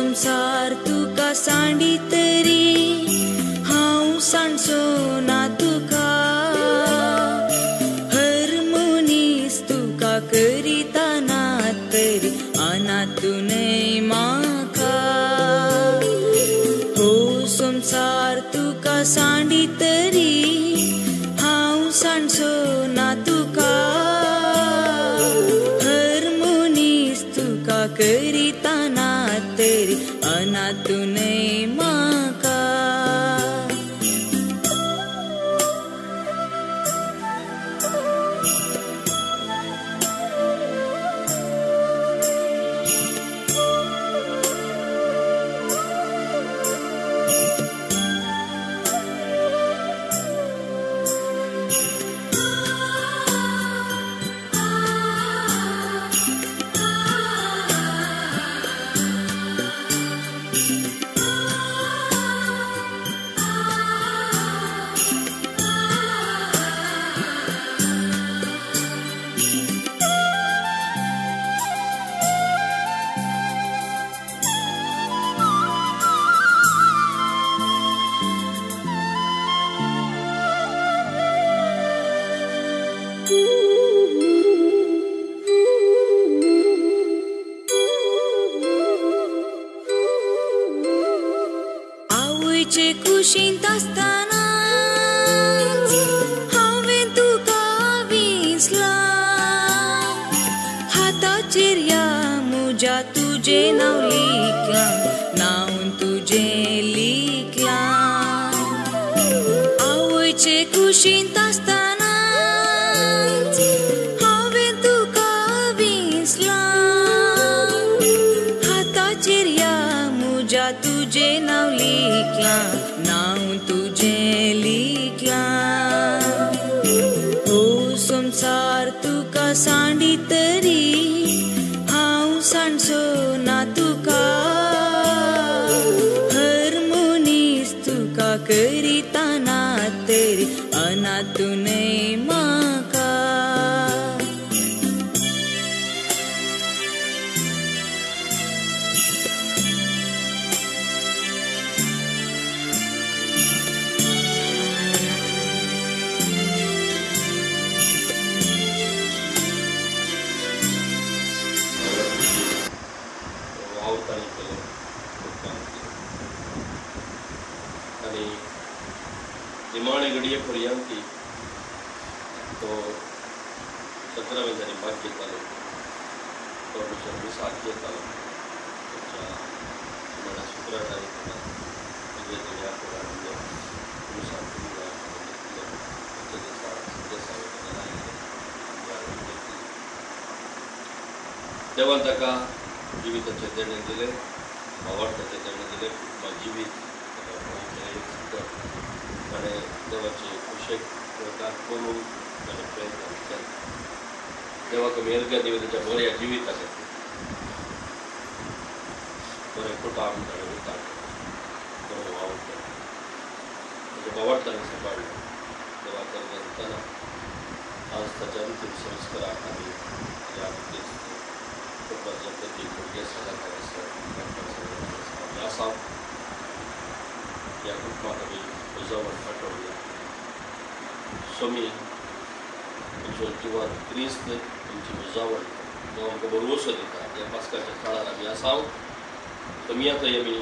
संसार तुका सांडी तरी हांव सांडचो ना तुका हर मनीस तुका करिता ना तरी अनातूनय म्हाका हो संसार तुका सांडी तरी हांव सांडचो ना तुका हर मनीस तुका करिता ना तरी अनातूनय म्हाका आवयचे कुशींत आसतना हांवें तुका विसला हाताचेर या म्हज्या तुजें नांव लिखलां नांव तुजें लिखलां आवयचे कुशींत आसतना हांवें तुका विसला हाताचेर या म्हज्या तुजें नांव लिखलां नांव तुजें लिखलां हो संसार तुका सांडी तरी हांव सांडचो ना तुका हर मनीस तुका करिता ना तरी अनातूनय म्हाका निमाणे घडये पर्यंत तो 17 दिसांनी भाग घेतालो तो विषय साथ घेतालो शुक्र तारीख देवान ताका जिविताचे देणे दिले भावार्थाचे देणे दिले जिवीत आणि देवाची कुशेक करून आणि प्रयत्न केला देवाक मेरगा दिवे त्याच्या बऱ्या जिविताक बरें कुटाम ताणें उरता बरो वावर केलो ताच्या भावार्थान सांबाळलो देवाक घालतना आज ताच्या अंतीम संस्काराक आमी या पद्धती भुरगे आमी आसा या कुटुंबाक आमी उजवण फाटोवया स्वामी तुमचो जिवन क्रिस्त तुमची उजवण तो आमकां भरवसो दिता ह्या पास्काच्या काळार आमी आसा तुमी आतां आमी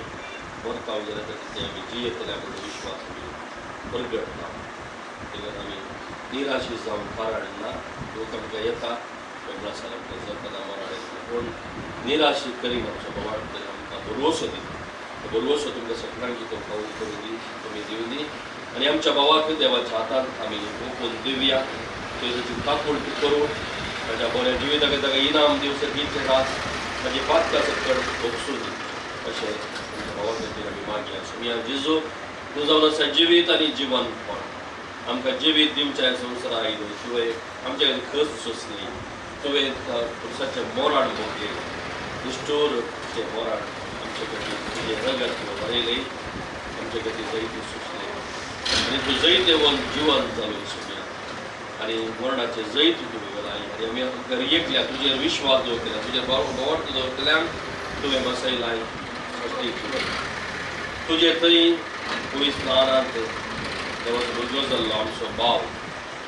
मरता जाल्यार ते आमी जियेतल्या म्हणून विश्वास आमी परगटता देखून आमी निराशी जावन कारण ना लोक आमकां येता वेगळा साल आमकां जगतना मराडे पूण निराशी करीन आमच्या भवान आमकां भरवसो दिता भरवसो तुमकां सगळ्यांची तो पावल करून दी तुमी दिवं दी आनी आमच्या भावाक देवाच्या हातांत आमी ओपून दिवया तेजी ताकूळ करून ताच्या बऱ्या जिविताक ताका इनाम दिवं सर्गीचे रास ताची पातका सकट भोगसूं दी अशें आमच्या भावा खातीर आमी मागया सुमया जेजू तूं जावन आसा जिवीत आनी जिवंतपण आमकां जिवीत दिवच्या ह्या संवसारा आयलो तुवें आमच्या खातीर खस सोंसली तुवें पुरुसाचें मोराड भोगलें निश्ठोरचें मोराड आमचे खातीर तुजें रगत व्हरयलें आमचे खातीर जैत सोंसलें आनी तूं जैत येवन जिवंत जालो सुमया आनी मरणाचें जैत तुवें घालाय आनी आमी आमकां एकल्या तुजेर विश्वास दवरतल्या तुजेर भावार्थ दवरतल्यान तुवें बसयलाय तुझे थंय पुलीस स्नानांत देवाचो भुरगो जाल्लो आमचो भाव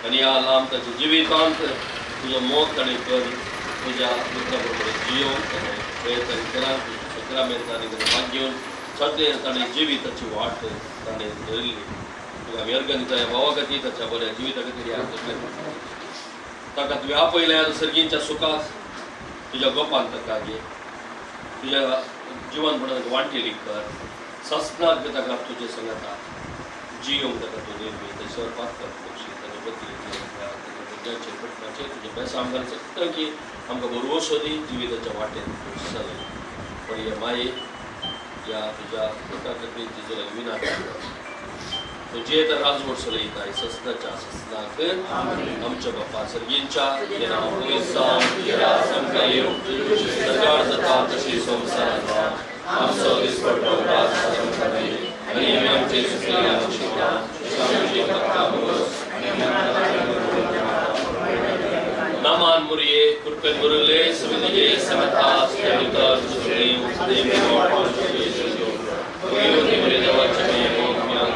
आनी ह्या लांब ताच्या जिवितांत तुजो मोग ताणें कर तुज्या मित्रा बरोबर जियोंक ताणें प्रयत्न केला सक्रामेंतांनी ताणें भाग घेवन सद्या ताणें जिविताची वाट ताणें धरली तुका आमी अर्घ दिता ह्या भावा खातीर ताच्या बऱ्या जिविता खातीर याद करता ताका तुवें आपयल्या सर्गींच्या सुखाक तुज्या गोपान ताका घे तुज्या जिवनपणाक वांटेली कर ससनाक ताका तुजे संगता जियोंक ताका तूं निर्मी थंयसर पातळ पक्षी ताणें बदली भुरग्याचे पटपाचे तुजे बेस आमकां सकता की आमकां बरोबर सोदी जिविताच्या वाटेन चल पण हे माये या तुज्या पुता खातीर तिजो विना तुजे तर राजवट चलयताय ससनाच्या ससनाक आमच्या बापा सर्गींच्या तुजें नांव पवित्र जावं आमकां येवं सरकार जाता तशी संवसारांत आमचो दिसपट्टो त्रास आमकां दी आनी आमी आमचे सुखलेल्या शिकता आमची पक्का नामान मुरिये कुरपेन मुरले सविदिये समतास केमिकल सुखली देवी और सुखली कोई मुरे देवाचे में मोक्यां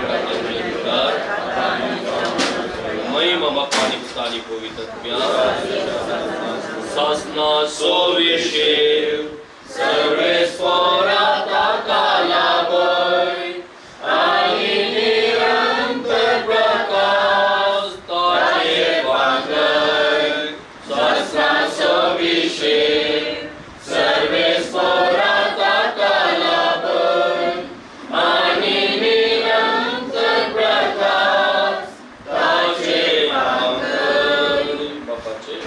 कर मई मम पानी पुतानी पवित्रत्म्या सासना सोविशेव सर्वेश्वरा ताकालाबय आणि निरंतर प्रकाश ताचे वांगय सासना सोविशेव सर्वेश्वरा ताकालाबय आणि निरंतर प्रकाश ताचे वांगय बापाचे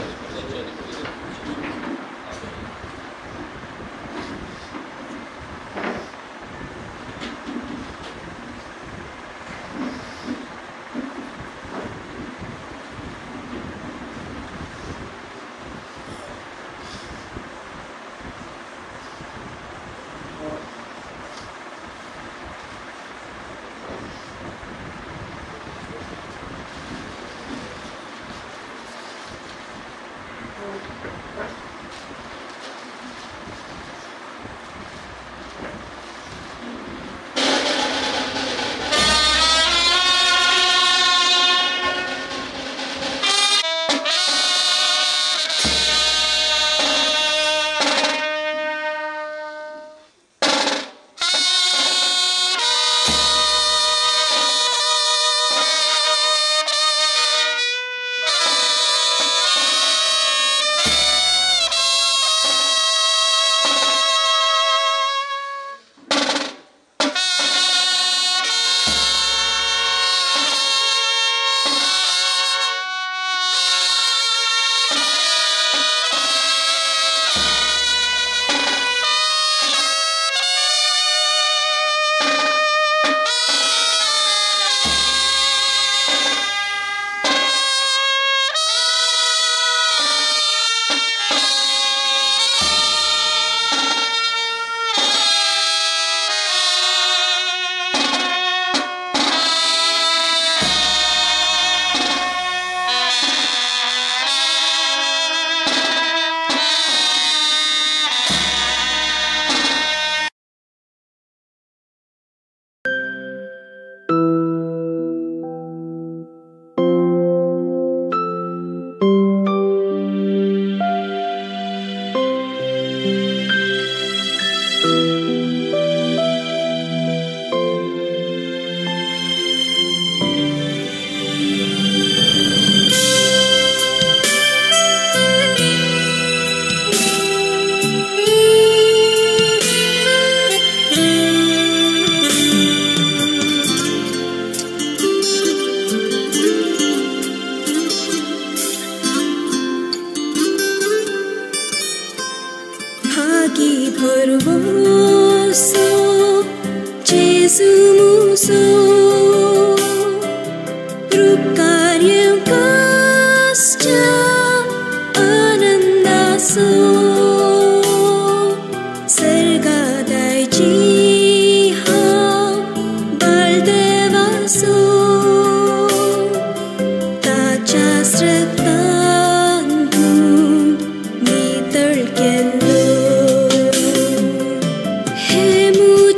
Hemu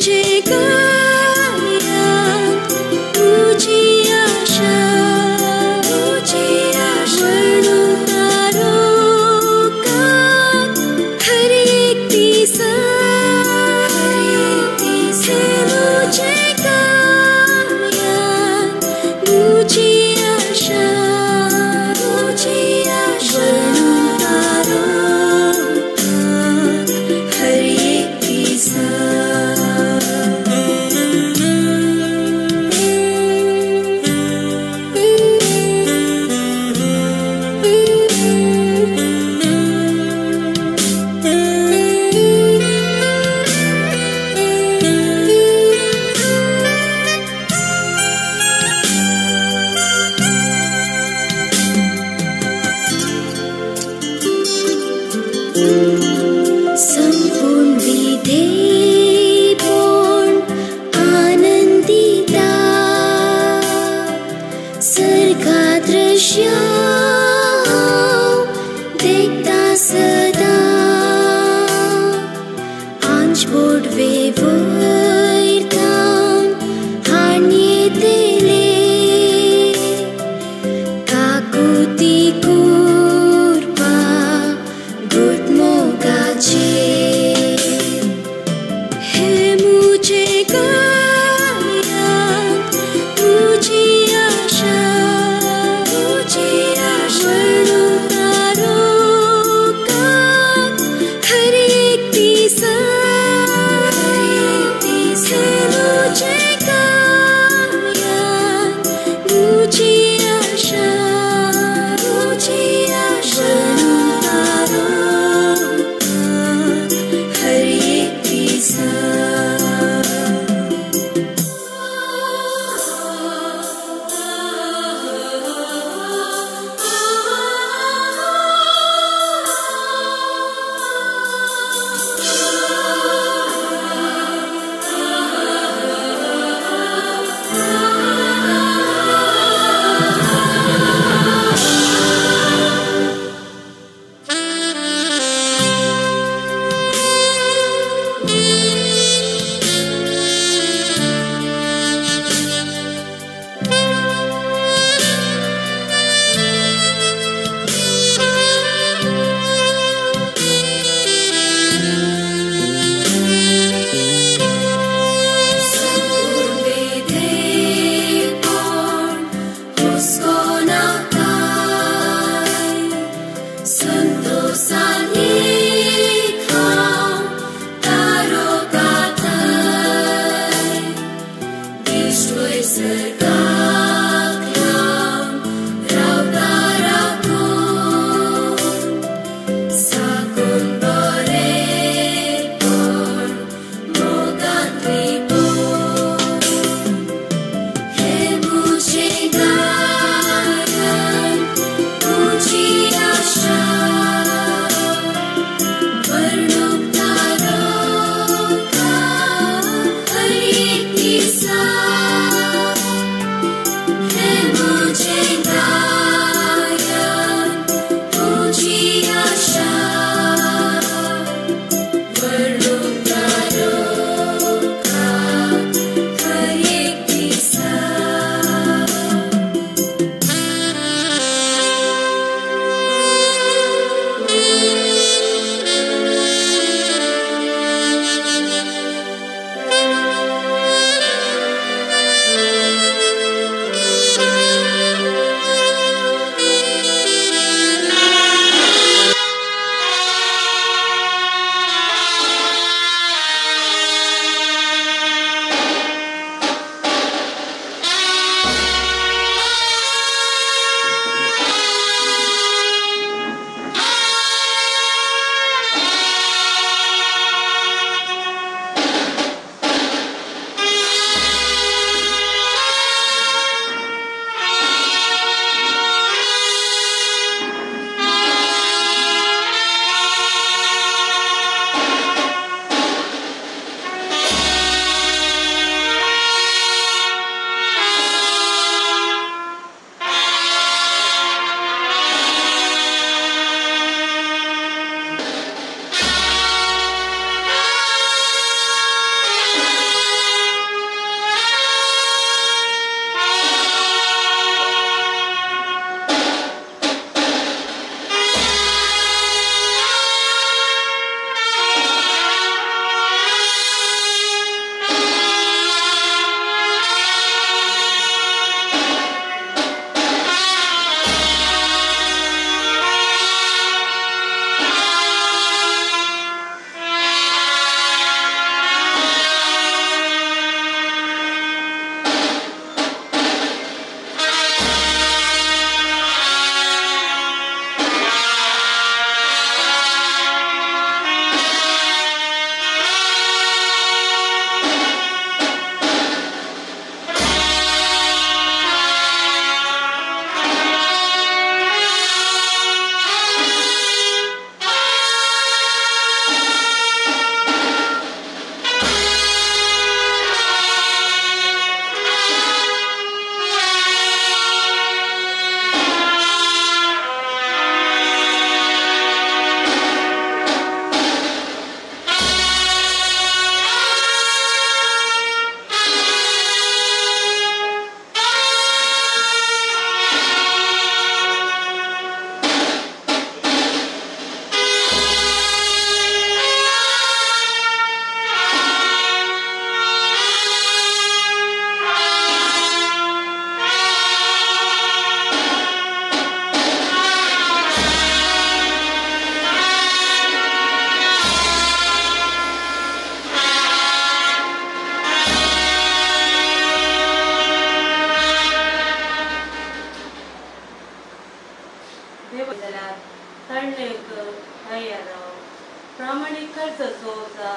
आणि खर्चाचो होता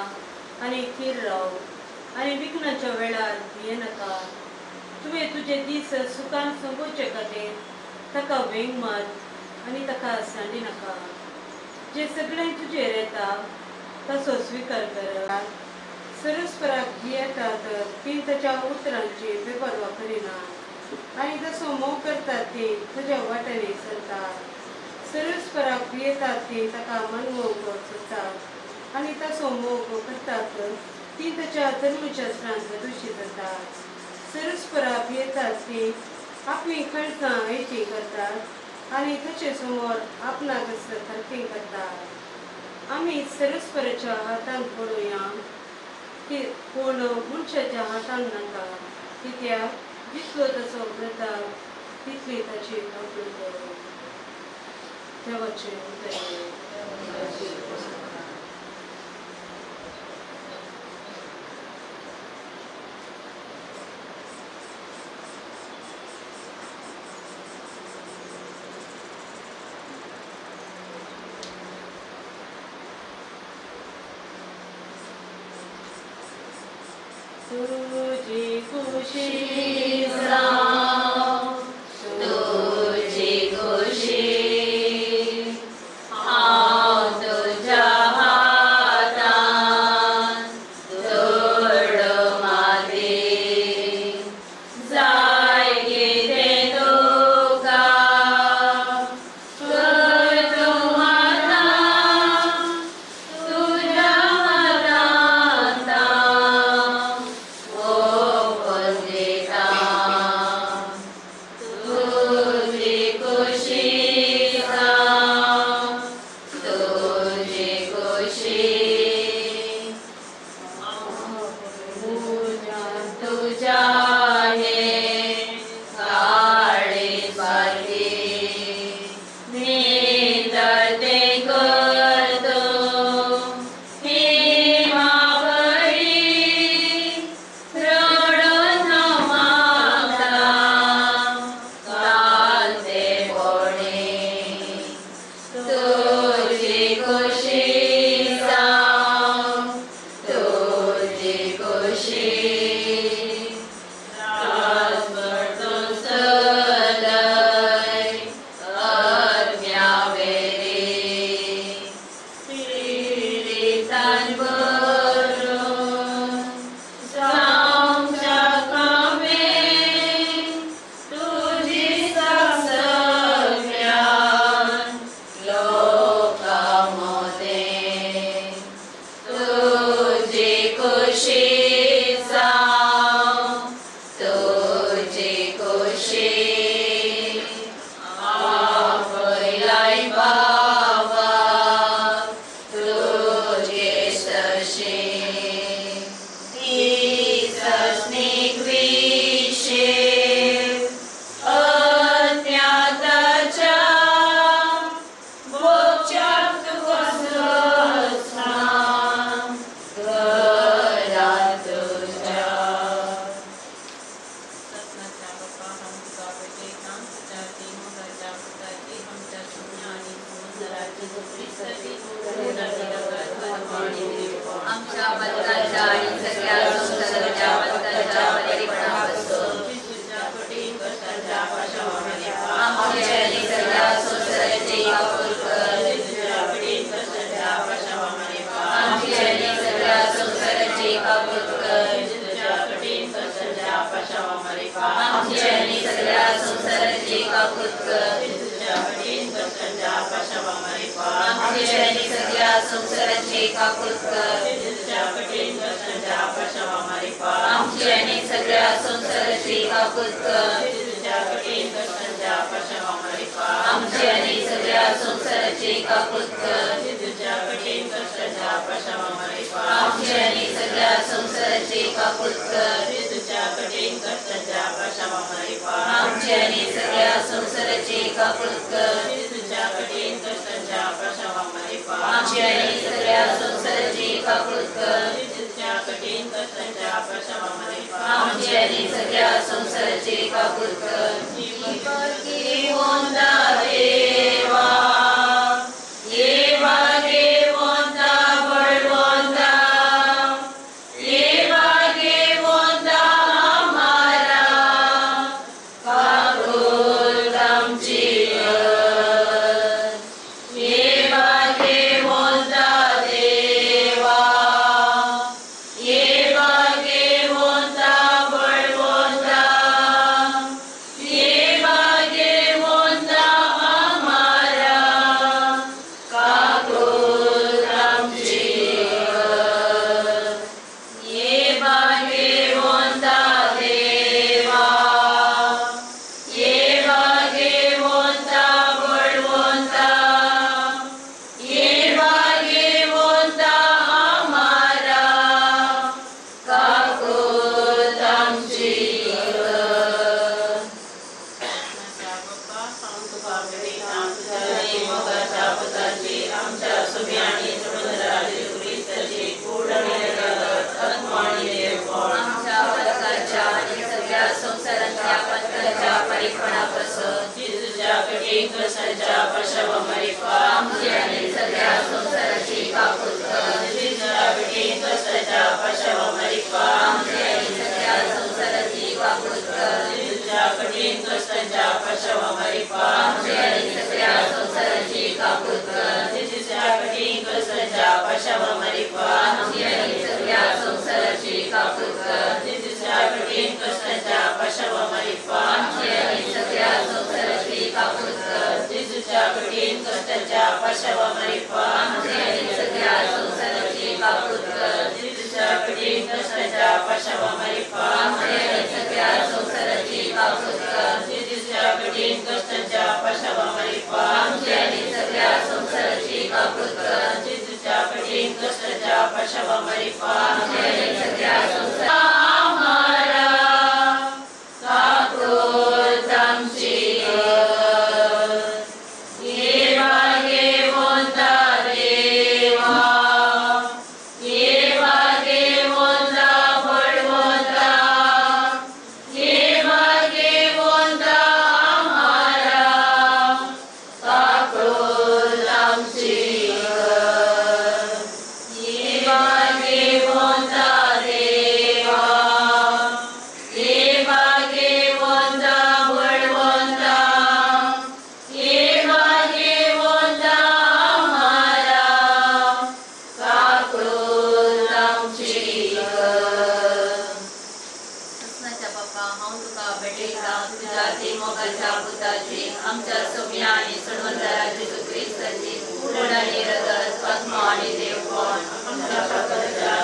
आणि थीर राव आणि विघ्नाच्या वेळार भिये नका. तुवें तुजे दीस सुखान संगोवचे खातीर ताका वेंग मात आनी ताका सांडी नाका. जे सगळें तुजेर येता ताचो स्विकार कर. सरस्वराक भियेतात ती ताच्या उतरांची बेपरवा करिना आनी तसो मोग करतात ती तुज्या वाटेनी सरतात. सरस्वराक भियेतात ती ताका मनमोग सोदतात आनी तसो मोग करतात ती ताच्या धर्मशास्त्रांत दोशी जातात. सरस्वराक भियेतात ती आपली खर्चां हेची करतात आनी ताचे समोर आपणाक सारकें करतात. आमी सरस्वराच्या हातान पडुया की पूण मनशाच्या हातान नाका, कित्याक जितलो तसो करता तितली ताची अवृत. देवाचे तुझी खुशी जाओ, तुझी खुशी हांव तुज्या हातान दवरलो माती. जाय कितें तुका कर तूं आतां तुज्या हातान ओपन दिता. तुझी खुशी जावं, तुझी खुशी तुज्या हे काळी बाती. नितर तें कर तूं ही मावळी रडून मागता काल ते बोणी. तुझी खुशी जावं, तुझी खुशी रातभर चलय अज्ञा वेरी. पिडितान भरून जावंच्या कामें तुजी सगळ्यान लोकां मोदें. तुझी खुशी जावं, तुझी खुशी आपयलाय बाबा तुजे सशी. सस्नीक विशे अज्ञाताच्या बोच्याक वचना घरांत तुज्या. सपनाच्या बाप्पा आमकां पळयता तुज्या ती मोगाच्या पुताची आमच्या शून्य आनी समुद्राची झोपडीसाठी आमच्या बदकाच्या आणि सगळ्या संसाराच्या बदकाच्या परिपणापासून तुझ्या कठीण कष्टाच्या पाशावामध्ये आमचे आणि सगळ्या संसाराची कापूर कर. तुझ्या कठीण कष्टाच्या पाशावामध्ये आमचे आणि सगळ्या संसाराची कापूर कर. तुझ्या कठीण कष्टाच्या पाशावामध्ये आमचे आणि सगळ्या संसाराची कापूर कर. तुझ्या कठीण कष्टाच्या पाशावामध्ये आमचे आणि सगळ्या संसाराची कापूर कर. तुझ्या कठीण कष्टाच्या पाशावामध्ये आमचे आणि सगळ्या संसाराची कापूर कर. तुझ्या कठीण कष्टाच्या पाशावामध्ये आमचे आणि सगळ्या संसाराची कापूर कर. तुझ्या कठीण कष्टाच्या पाशावामध्ये आमचे आणि सगळ्या संसाराची कापूर कर. तुझ्या कठीण कष्टाच्या पाशावामध्ये आमचे आणि सगळ्या संसाराची कापूर कर. तुझ्या कठीण कष्टाच्या पाशावामध्ये आमचे आणि सगळ्या संसाराची कापूर कर. तुझ्या कठीण कष्टाच्या पाशावामध्ये आमचे आणि सगळ्या संसाराची कापूर कर. देवा देवा देवंता बळ कठीण कष्टाच्या पाशावामरीपा आमची आणि सगळ्या संसाराची कापूस कर. जिजूच्या कठीण कष्टाच्या पाशावामरीपा आमची आणि सगळ्या संसाराची कापूस कर. जिजूच्या कठीण कष्टाच्या पाशावामरीपा आमची आणि सगळ्या संसाराची कापूस कर. जिजूच्या कठीण कष्टाच्या पाशावामरीपा आमची आणि सगळ्या संसाराची कापूस कर. जिजूच्या कठीण कष्टाच्या पाशावामरीपा आमची आणि सगळ्या संसाराची कापूस कर. जिजूच्या कठीण कष्टाच्या पाशावामरीपा आमची आणि सगळ्या संसाराची कापूस कर. जिजूच्या कठीण कष्टाच्या पाशावामरीपा आमची आणि सगळ्या संसाराची कापूस कर. जिजूच्या कठीण कष्टाच्या पाशावामरीपा आमची आणि सगळ्या संसाराची कापूस कर. जिजूच्या कठीण कष्टाच्या पाशावामरीपा आमची आणि सगळ्या संसाराची आमच्या सोम्या आणि सणवंतरा जेजू ख्रिस्ताची पूर्ण आणि रगत आत्मा आणि देवपण आमच्या प्रकारच्या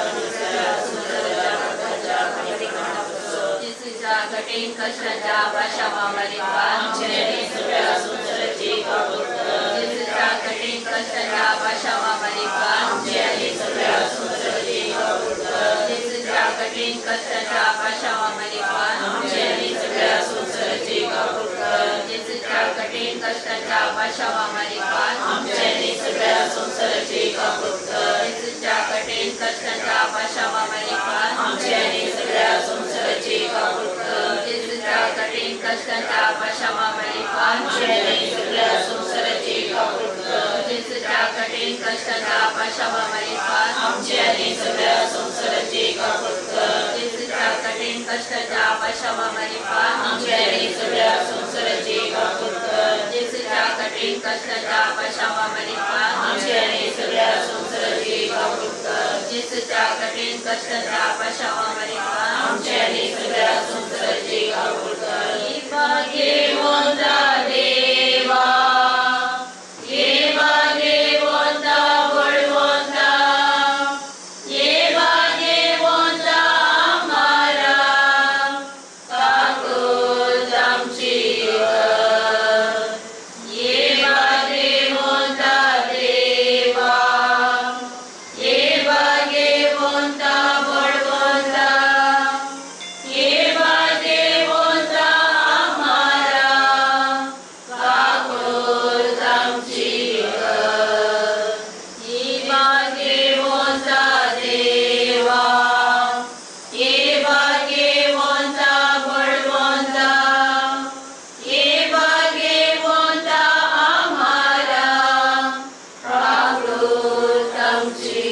जिजूच्या कठीण कष्टाच्या पाशावामरीपा आमची आणि सगळ्या संसाराची कापूस कर. जिजूच्या कठीण कष्टाच्या पाशावामरीपा आमची आणि सगळ्या संसाराची कापूस कर. जिजूच्या कठीण कष्टाच्या पाशावामरीपा आमची आणि सगळ्या संसाराची कापूस कर. जिजूच्या कठीण कष्टाच्या पाशावामरीपा आमची आणि सगळ्या संसाराची कापूस कर. जिजूच्या कठीण कष्टाच्या पाशावामरीपा आमची आणि सगळ्या संसाराची कापूस कर. जिजूच्या कठीण कष्टाच्या पाशावामरीपा आमची आणि सगळ्या संसाराची कापूस कर. जिजूच्या कठीण कष्टाच्या पाशावामरीपा आमची आणि सगळ्या संसाराची कापूस कर. जिजूच्या कठीण कष्टाच्या पाशावामरीपा आमची आणि सगळ्या संसाराची कापूस कर. जिजूच्या कठीण कष्टाच्या पाशावामरीपा आमची आणि सगळ्या संसाराची कापूस कर. जिजूच्या कठीण कष्टाच्या पाशावामरीपा आमची आणि सगळ्या संसाराची कापूस कर. भाग्यवंता देवा ये भाग्यवंता बळवंता ये भाग्यवंता आम्हाला काकूत आमची ये भाग्यवंता देवा ये भाग्यवंता बळवंता ये भाग्यवंता आम्हाला काकूत आमची ये भाग्यवंता देवा ये भाग्यवंता बळवंता ये भाग्यवंता आम्हाला काकूत आमची.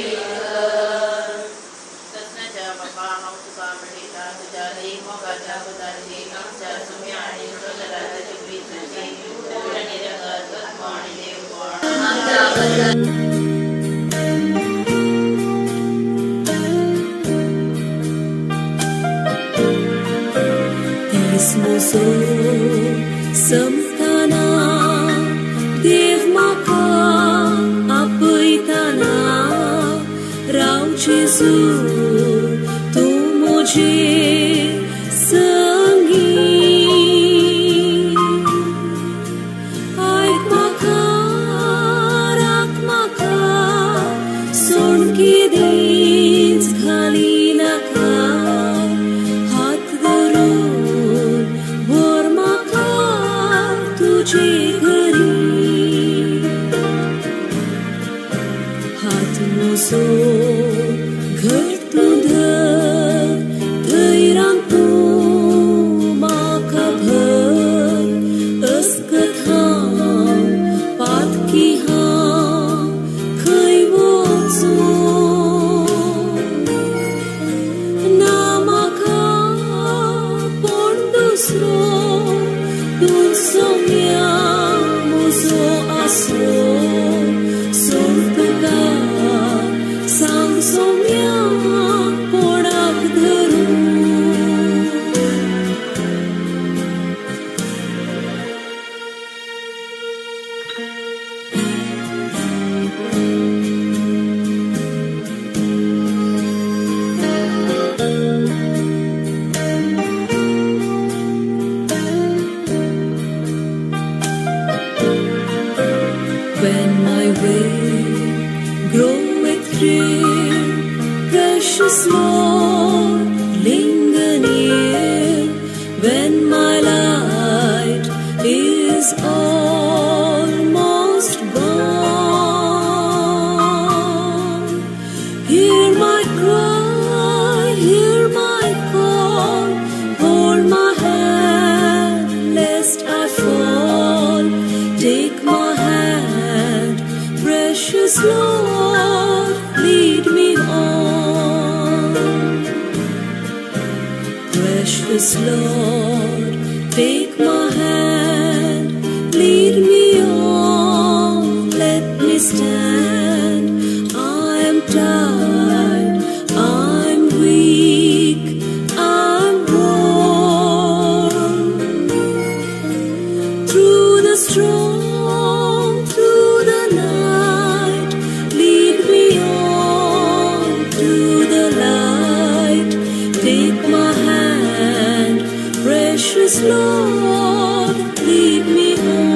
सत्नाच्या बाबा तुका म्हणिता तुझ्या देही मोगाच्या बुधाची आमच्या सोम्या आणि सणवंतरा जेजू ख्रिस्ताची पूर्ण आणि रगत आत्मा आणि देवपण आमच्या Ismoso samtana dev maka apaitana Ram Jesu tu mujhe sangi aik maka rak maka son ki deens khali naka हात धरून भोर माका तुझे घरी हात मोसो घर तुझ थैरांग Lord, linger near when my light is almost gone. Hear my cry, hear my call, hold my hand lest I fall. Take my hand, precious Lord, lead me on. Precious Lord, take my hand, lead me on, let me stand. I am tired, I'm weak, I'm worn. Through the storm, through the night, lead me on to the light. Take my hand, precious Lord, lead me on.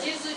Jesu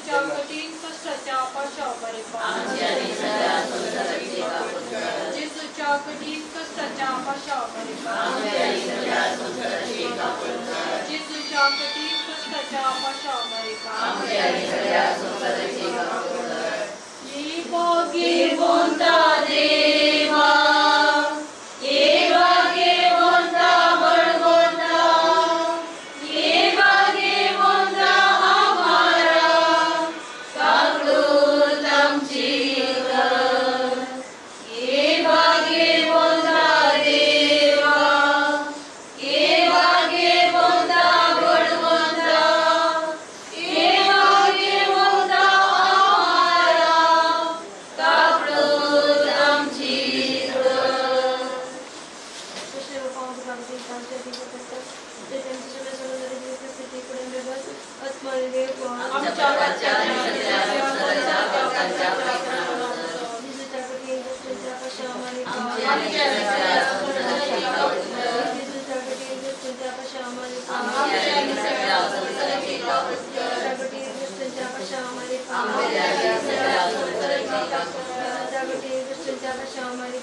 Deva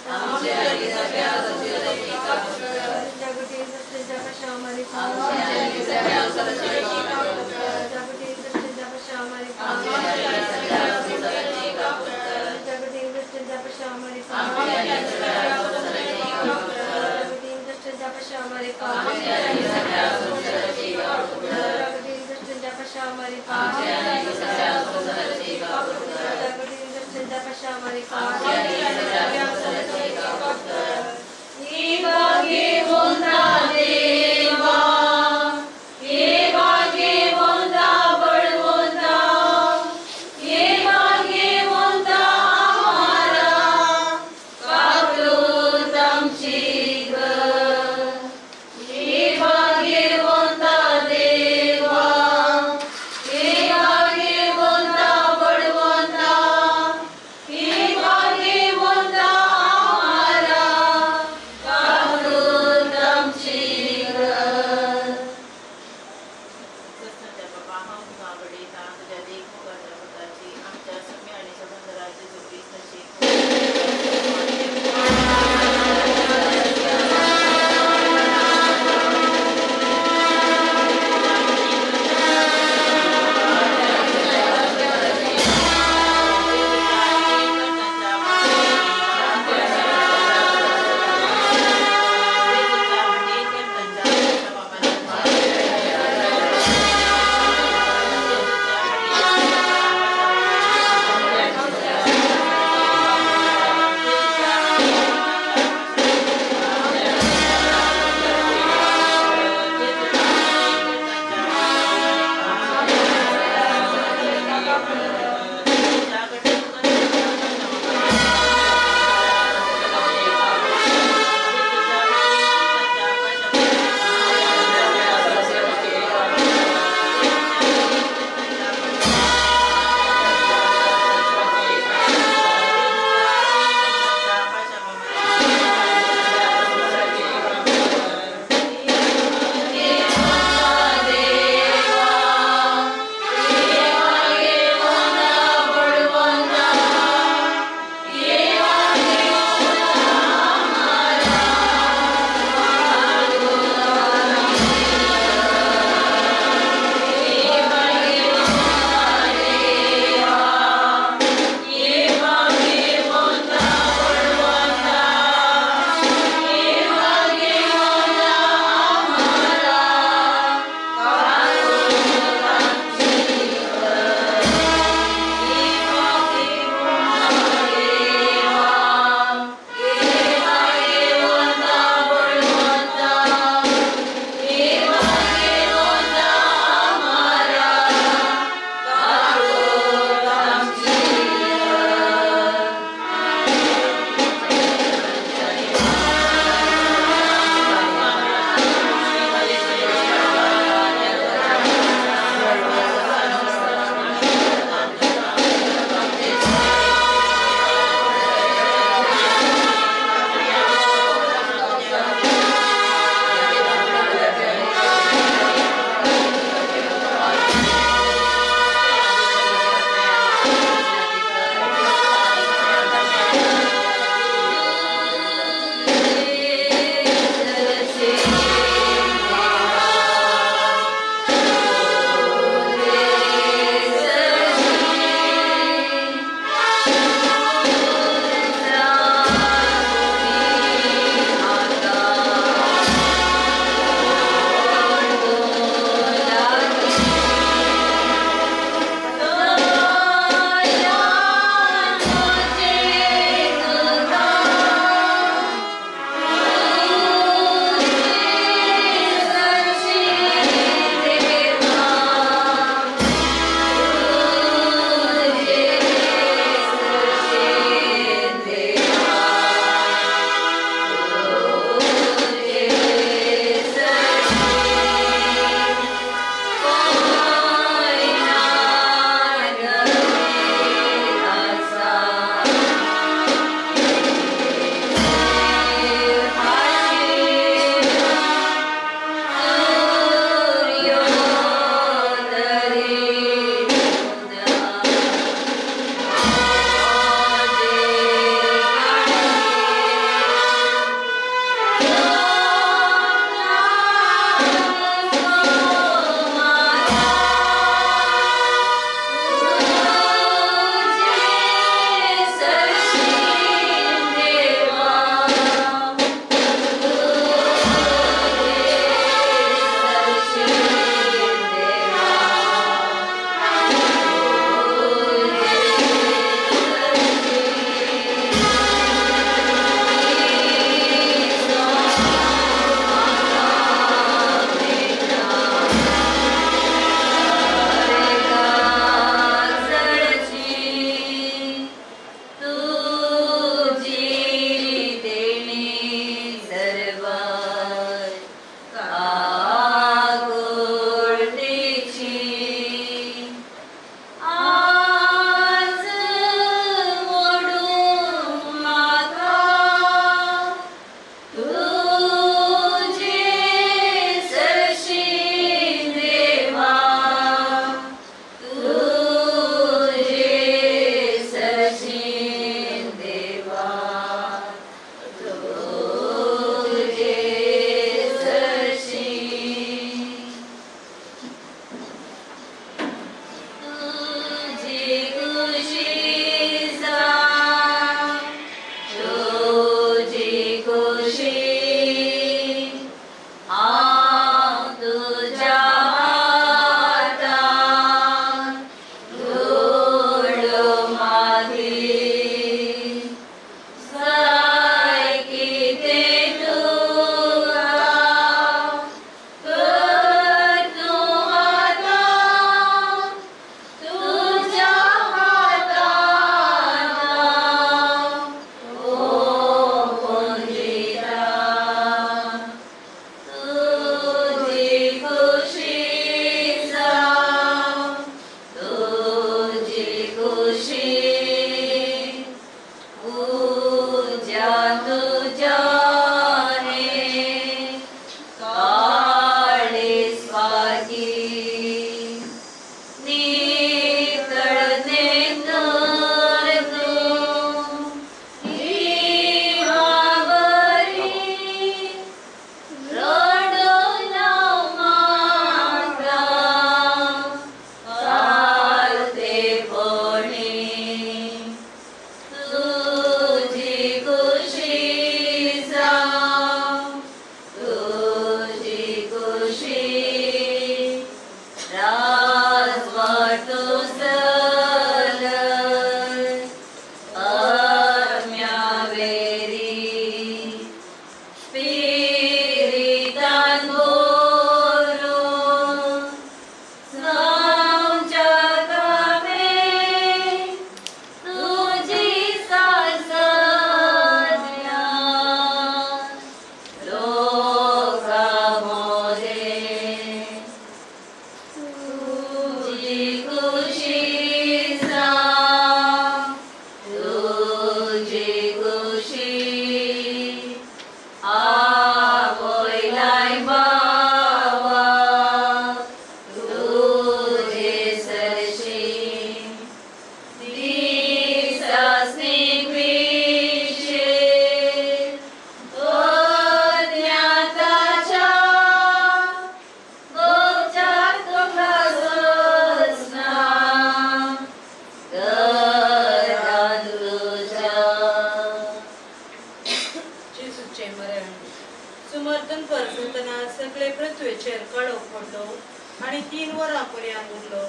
वरां पर्यंत उरलो.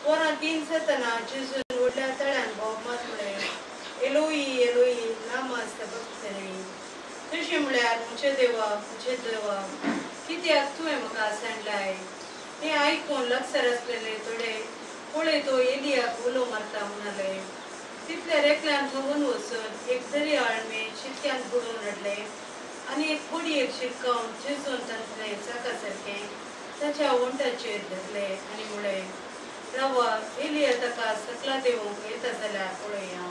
वरां 3 सतना जेजून व्हडल्या तळ्यान भोवमात म्हळें, alloy alloy llama सबक्तनी. तशें म्हळ्यार म्हजे देवा कित्याक तुवें म्हाका सांडलाय. हें आयकून लागसार आसलेले थोडे पळय तो एलियाक उलो मारता म्हणाले. तितल्या रेकल्यान थंवून वचून एक दर्या आळमे शितक्यान बुडून हाडले आनी एक बडयेक शिरकावन जेजून तांतले चाका सारकें ताच्या वंटाचेर धरले आनी म्हळें, रावा एलिया ताका सकला देवूंक येता जाल्यार पळया.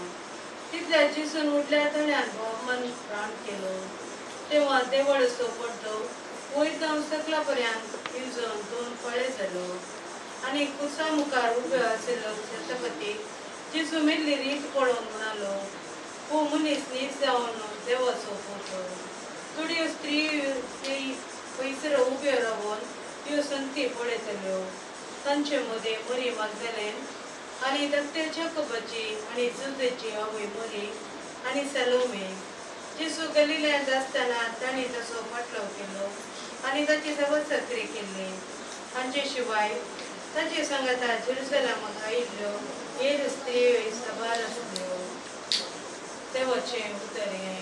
तितल्या जेजून व्हडल्या तळ्यान भोवमान प्राण केलो. तेव्हा देवळ असो पडतो वयर जावन सकला पर्यंत इल्जून 2 फळे जालो. आनी कुर्सा मुखार उबो आशिल्लो छत्रपती जेजू मेल्ली रीत पळोवन म्हणालो, हो मनीस न्हीद जावन देवाचो पुत्र. थोड्यो स्त्री पयसर उब्यो रावन ह्यो संगती पळयतल्यो. तांचे मदीं मरी मागदलेन आनी धाकटे जाकोबाची आनी जुदेची आवय मरी आनी सलोमे. जेजू गलिल्यांत आसतना तांणी ताचो फाटलाव केलो आनी ताची सवासाकरी केल्ली. हांचे शिवाय ताचे सांगाता जेरुसलेमाक आयिल्ल्यो हेर स्त्रियोय साबार आसल्यो. देवाचें उतर हें.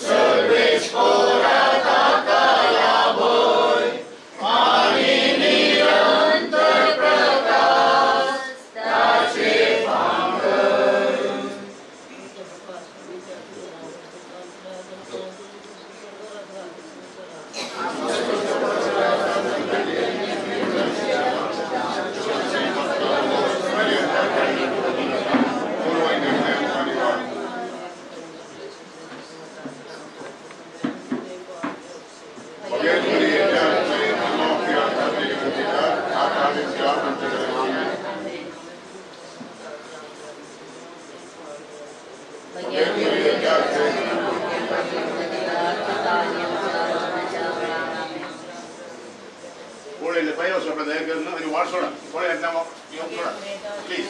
Service for Ataka Laboy. कोळेले पै वचप दया करून आणि वाट सोडा कोळे यांना येऊन सोडा प्लीज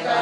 Amen.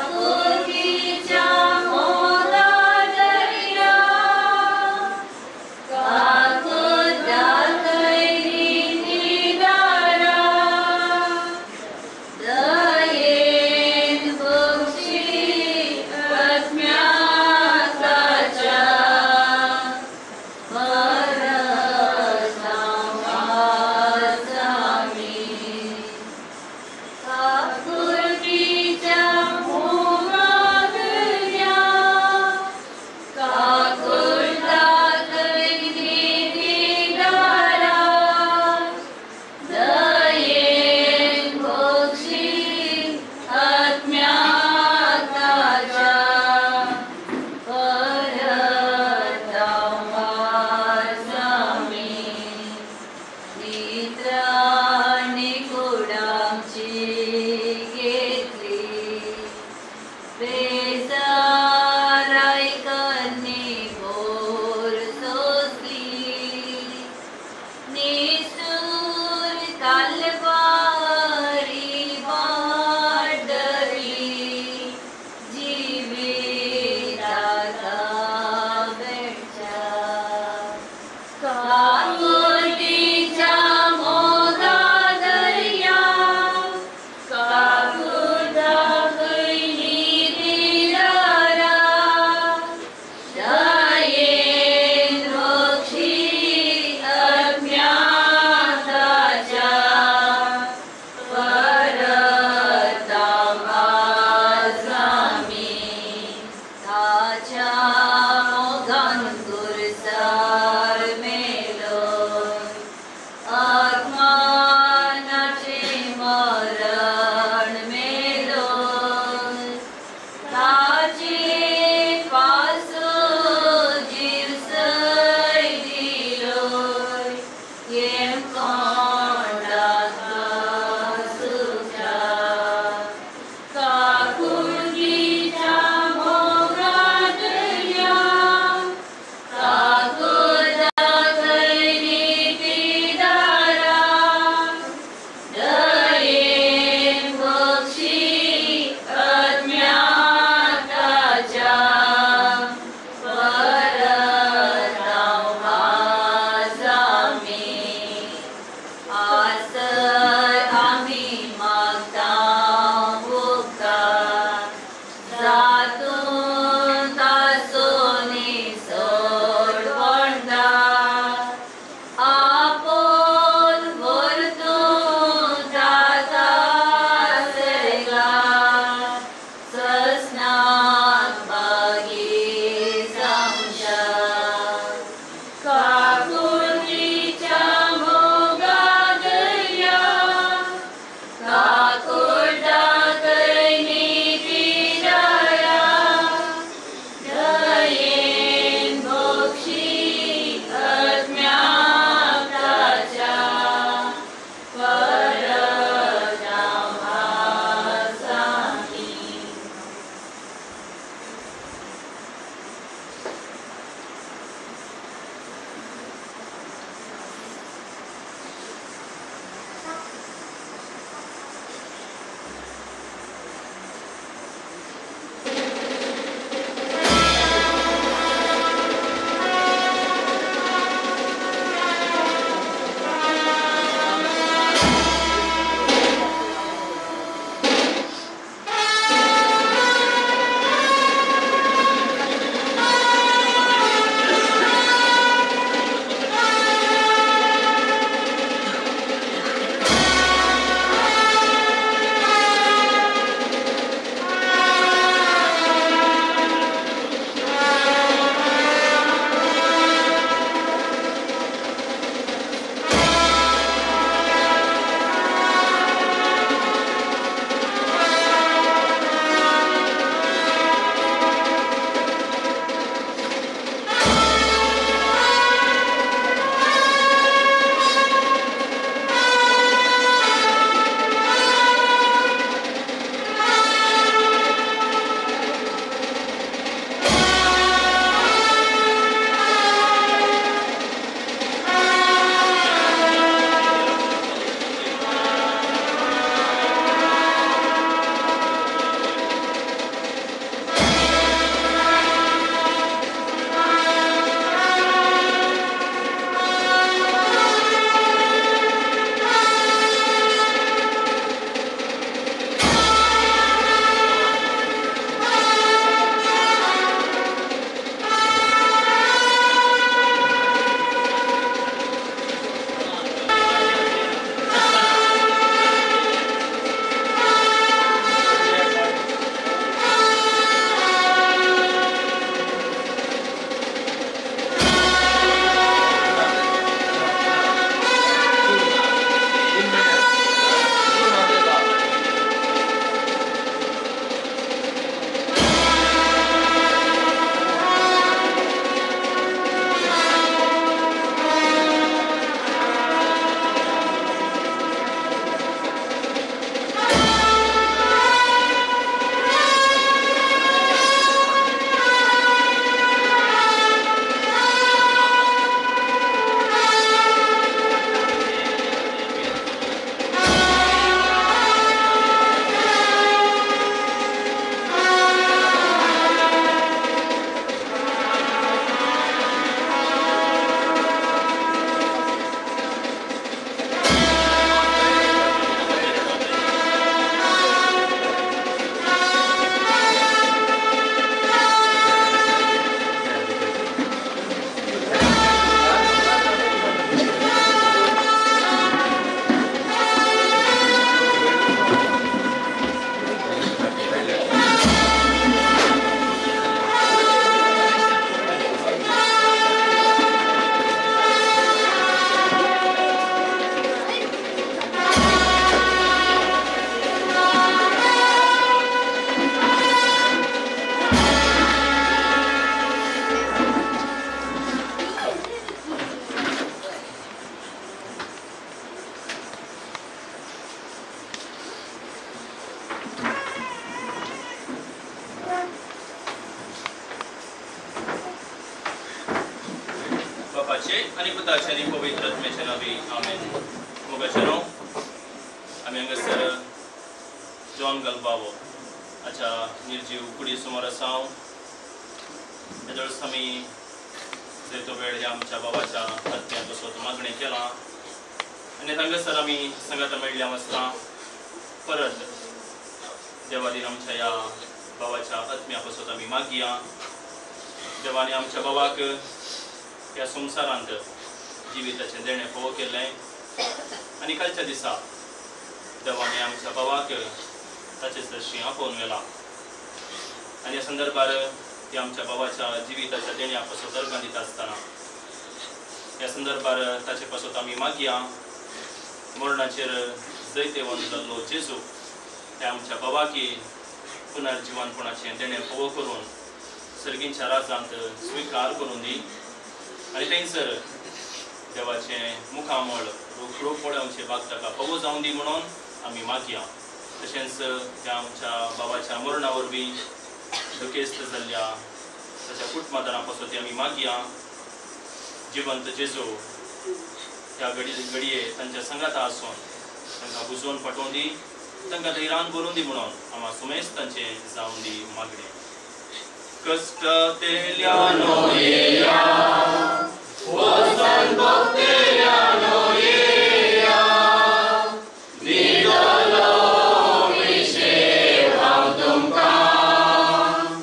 Kakukicha mo देवाचे आणि पुताचे आणि पवित्र आत्म्याचे नावे आमेन. मोगाचेनो आम्ही हांगासर जॉन गलबावो हाच्या निर्जीव कुडी समोर आसा. हेजे वेळेस आमी तो वेळ ह्या आमच्या बाबाच्या आत्म्या बसोत मागणी केला आणि हांगासर आमी संगत मेळ्ळ्या आसता परत देवादीन आमच्या ह्या बाबाच्या आत्म्या बसोत आमी मागया. देवाने आमच्या बाबाक ह्या संवसारांत जिविताचें देणें फोव केल्लें आनी कालच्या दिसा देवाने आमच्या बाबाक ताचे सरशी आपोवन व्हेला आनी ह्या संदर्भार ह्या आमच्या बाबाच्या जिविताच्या देण्या पासत अर्गां दिता आसतना ह्या संदर्भार ताचे पासत आमी मागया. मरणाचेर जैतेवन जाल्लो जेजू ह्या आमच्या बाबाकी पुनर्जिवनपणाचें देणें फोव करून सर्गींच्या राजांत स्विकार करून दी आनी थंयसर देवाचें मुखामळ रोख पळोवचे भाग ताका फोव जावन दी म्हणून आमी मागया. तशेंच ह्या आमच्या बाबाच्या मरणा वरवीं दुखेस्त जाल्ल्या ताच्या कुटुंबादारां पासत आमी मागया. जिवंत जेजू ह्या घडये तांच्या संगाता आसून तांकां बुजोवन पाठोवन दी, तांकां धैर्यान भरून दी म्हणून आम्हा सुमेस्त तांचें जावन दी मागणें. कष्ट तेल्यानो येया वचन भक्तेल्यानो येया दिदलो विशेव हांव तुमकां.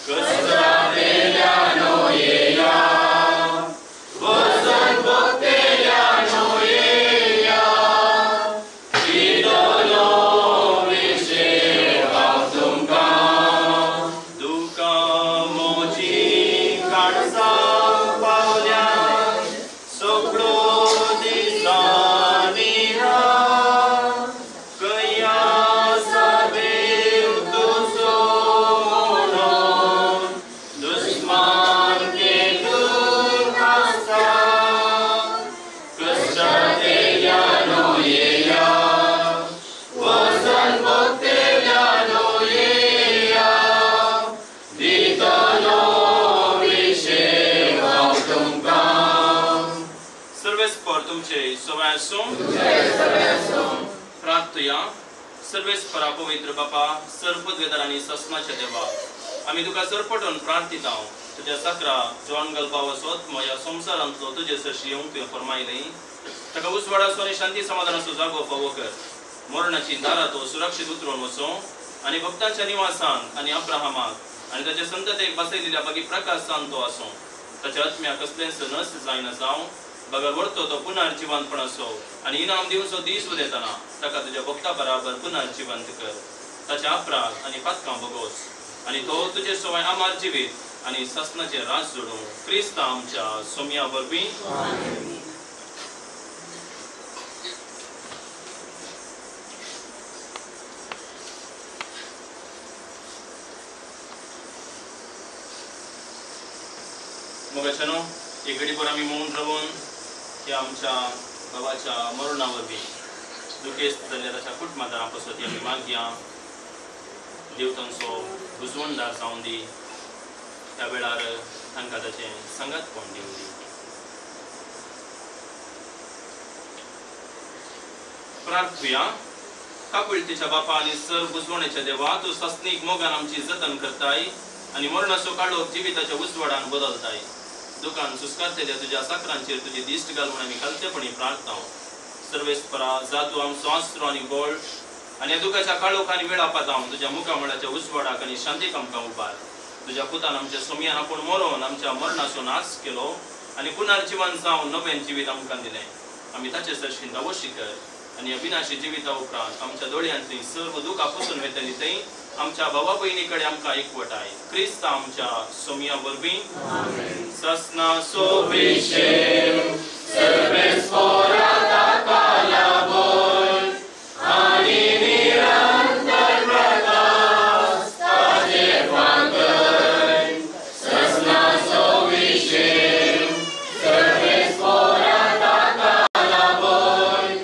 कष्ट तेल्यानो येया वचन भक्तेल्यानो येया दिदलो विशेव हांव तुमकां. दुका मोची काळजा पावल्या सगळो दिसांनी कया साबेव तुजो म्हणून दुस्मान केलून आसता. कष्ट तेल्यानो येया वचन भक्तेल्यानो येया दितलो विशेव हांव तुमकां. सर्वेस्पर तुमचे सवय आसूं. प्रार्थया. सर्वेस्परा पवित्र बापा सर्वपदवेदार आनी ससनाच्या देवा आमी तुका सरपटून प्रार्थिता तुज्या साकरा जॉन गलबावसोत ह्या संवसारांतलो तुजे सरशी येवंक तुवें फरमायलें. ताका उजवाडाचो आनी शांती समाधानाचो जागो फावो कर. मरणाची दारां तो सुरक्षीत उतरून वचो आनी भक्तांच्या निवासान आनी अब्राहमाक आनी ताचे संततेक बसयलेल्या बागी प्रकाशान तो आसूं. ताच्या आत्म्याक कसलेंच नस जायना जावं. बगर व्हरतो तो पुनर्जिवंतपण असो आनी इनाम दिवचो दीस उदेतना ताका तुज्या भक्ता बराबर पुनर्जिवंत कर. ताच्या अपराध आनी पातकां भोगोस आनी तो तुजे सवय आमार जिवीत आनी ससनाचे राज जोडूं क्रिस्त आमच्या सोम्या वरवीं. मोगाचेनो एक घडीभर आमी मौन रावून ह्या आमच्या बाबाच्या मरणा वरवीं दुखेस्त जाल्ल्या ताच्या कुटुंबादारां पासत आमी मागया. देव तांचो बुजवणदार जावन दी. त्या वेळार तांकां ताचें संगतपण दिवन दी. प्रार्थुया. काकुळतीच्या बापा आनी सर बुजवणेच्या देवा तूं सस्नीक मोगान आमची जतन करताय आनी मरणाचो काळोख जिविताच्या उजवाडान बदलताय. दुकान सुस्कारतेल्या तुज्या साकरांचेर तुजी दिश्ट घाल म्हणून आमी खालचेपणी प्रार्थना. सर्वेस्परा जातू आमचो आसरो आनी गोळ आनी ह्या दुखाच्या काळोख आनी वेळापात हांव तुज्या मुखामळाच्या उजवाडाक आनी शांतीक आमकां उबार. तुज्या पुतान आमच्या सोम्यान आपूण मरोवन आमच्या मरणाचो नाश केलो आनी पुनर्जिवन जावन नवें जिवीत आमकां दिलें. आमी ताचे सरशीन दावोशी कर आनी अविनाशी जिविता उपरांत आमच्या दोळ्यांतली सर्व दुखां पुसून वेतली थंय आमच्या भावा भयणी कडेन आमकां एकवटाय. क्रिस्त आमच्या सोम्या वरवीं. ससना सोविशेव सर्वेस्परा ताका लागून आनी निरंतर प्रकाश ताचेर वांगड. ससना सोविशेव सर्वेस्परा ताका लागून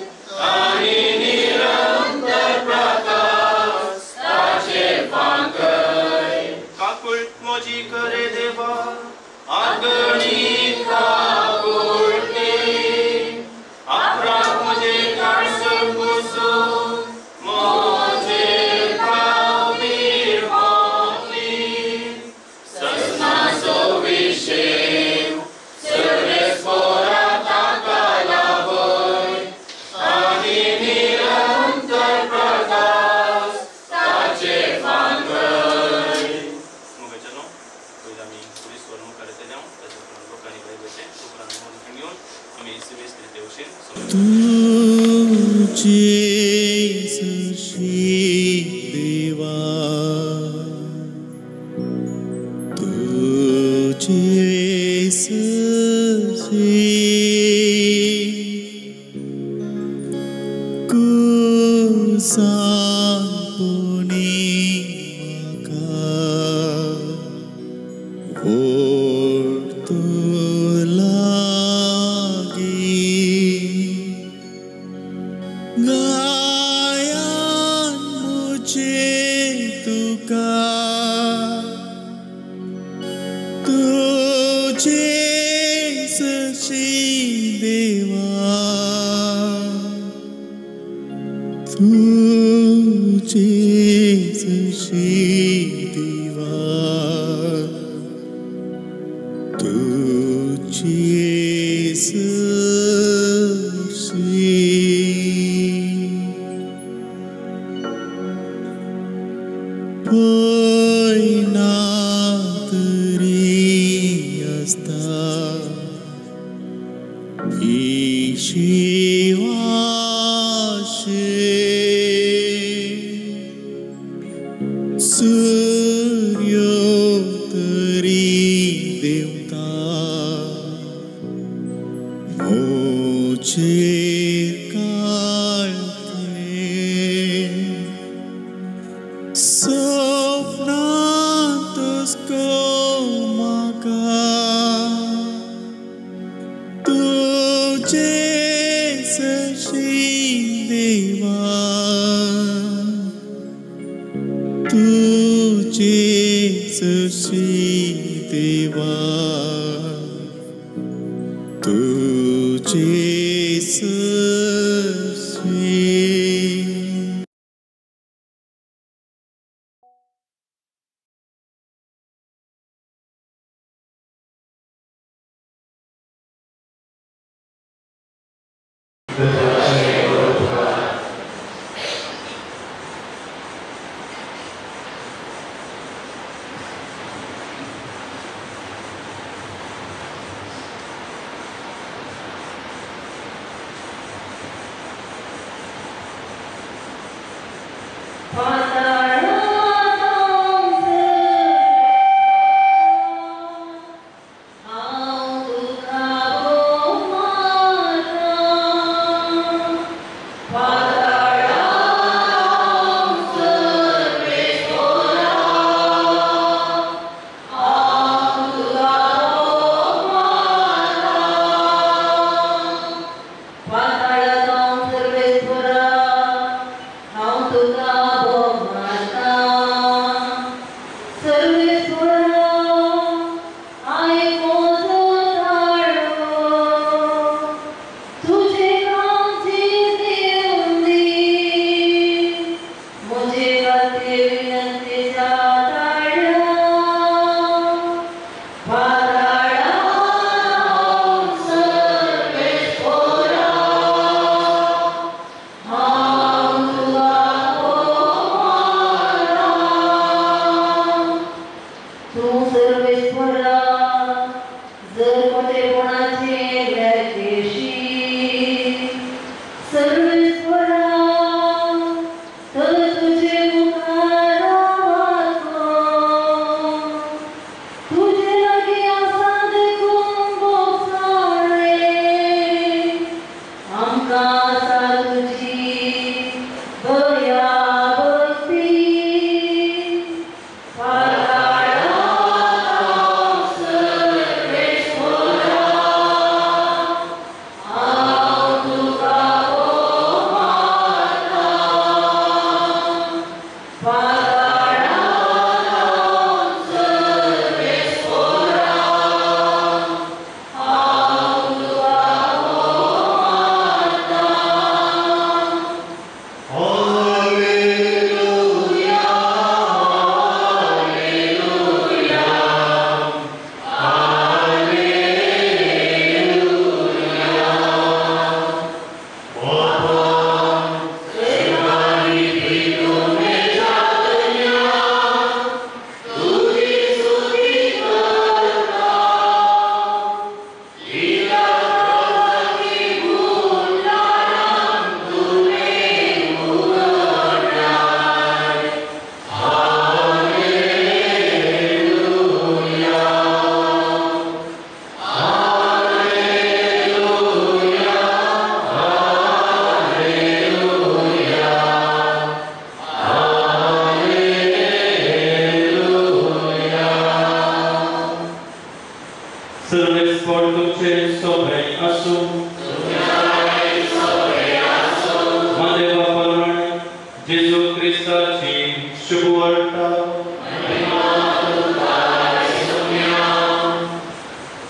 आनी निरंतर प्रकाश ताचेर वांगड. काकुळ म्हजी करे देवा आगणीत काकुळ सांगपुनी म्हाका ओर्तू लागी गायान मुझे तुका तुझे सची देवा तुझे सची देवा तुझे सची पयना तरी आसता सूर्य तरी देवता मोचेर काळते सपनांतच म्हाका तुझे सशी देवा तुझे सशी देवा तुझे सशी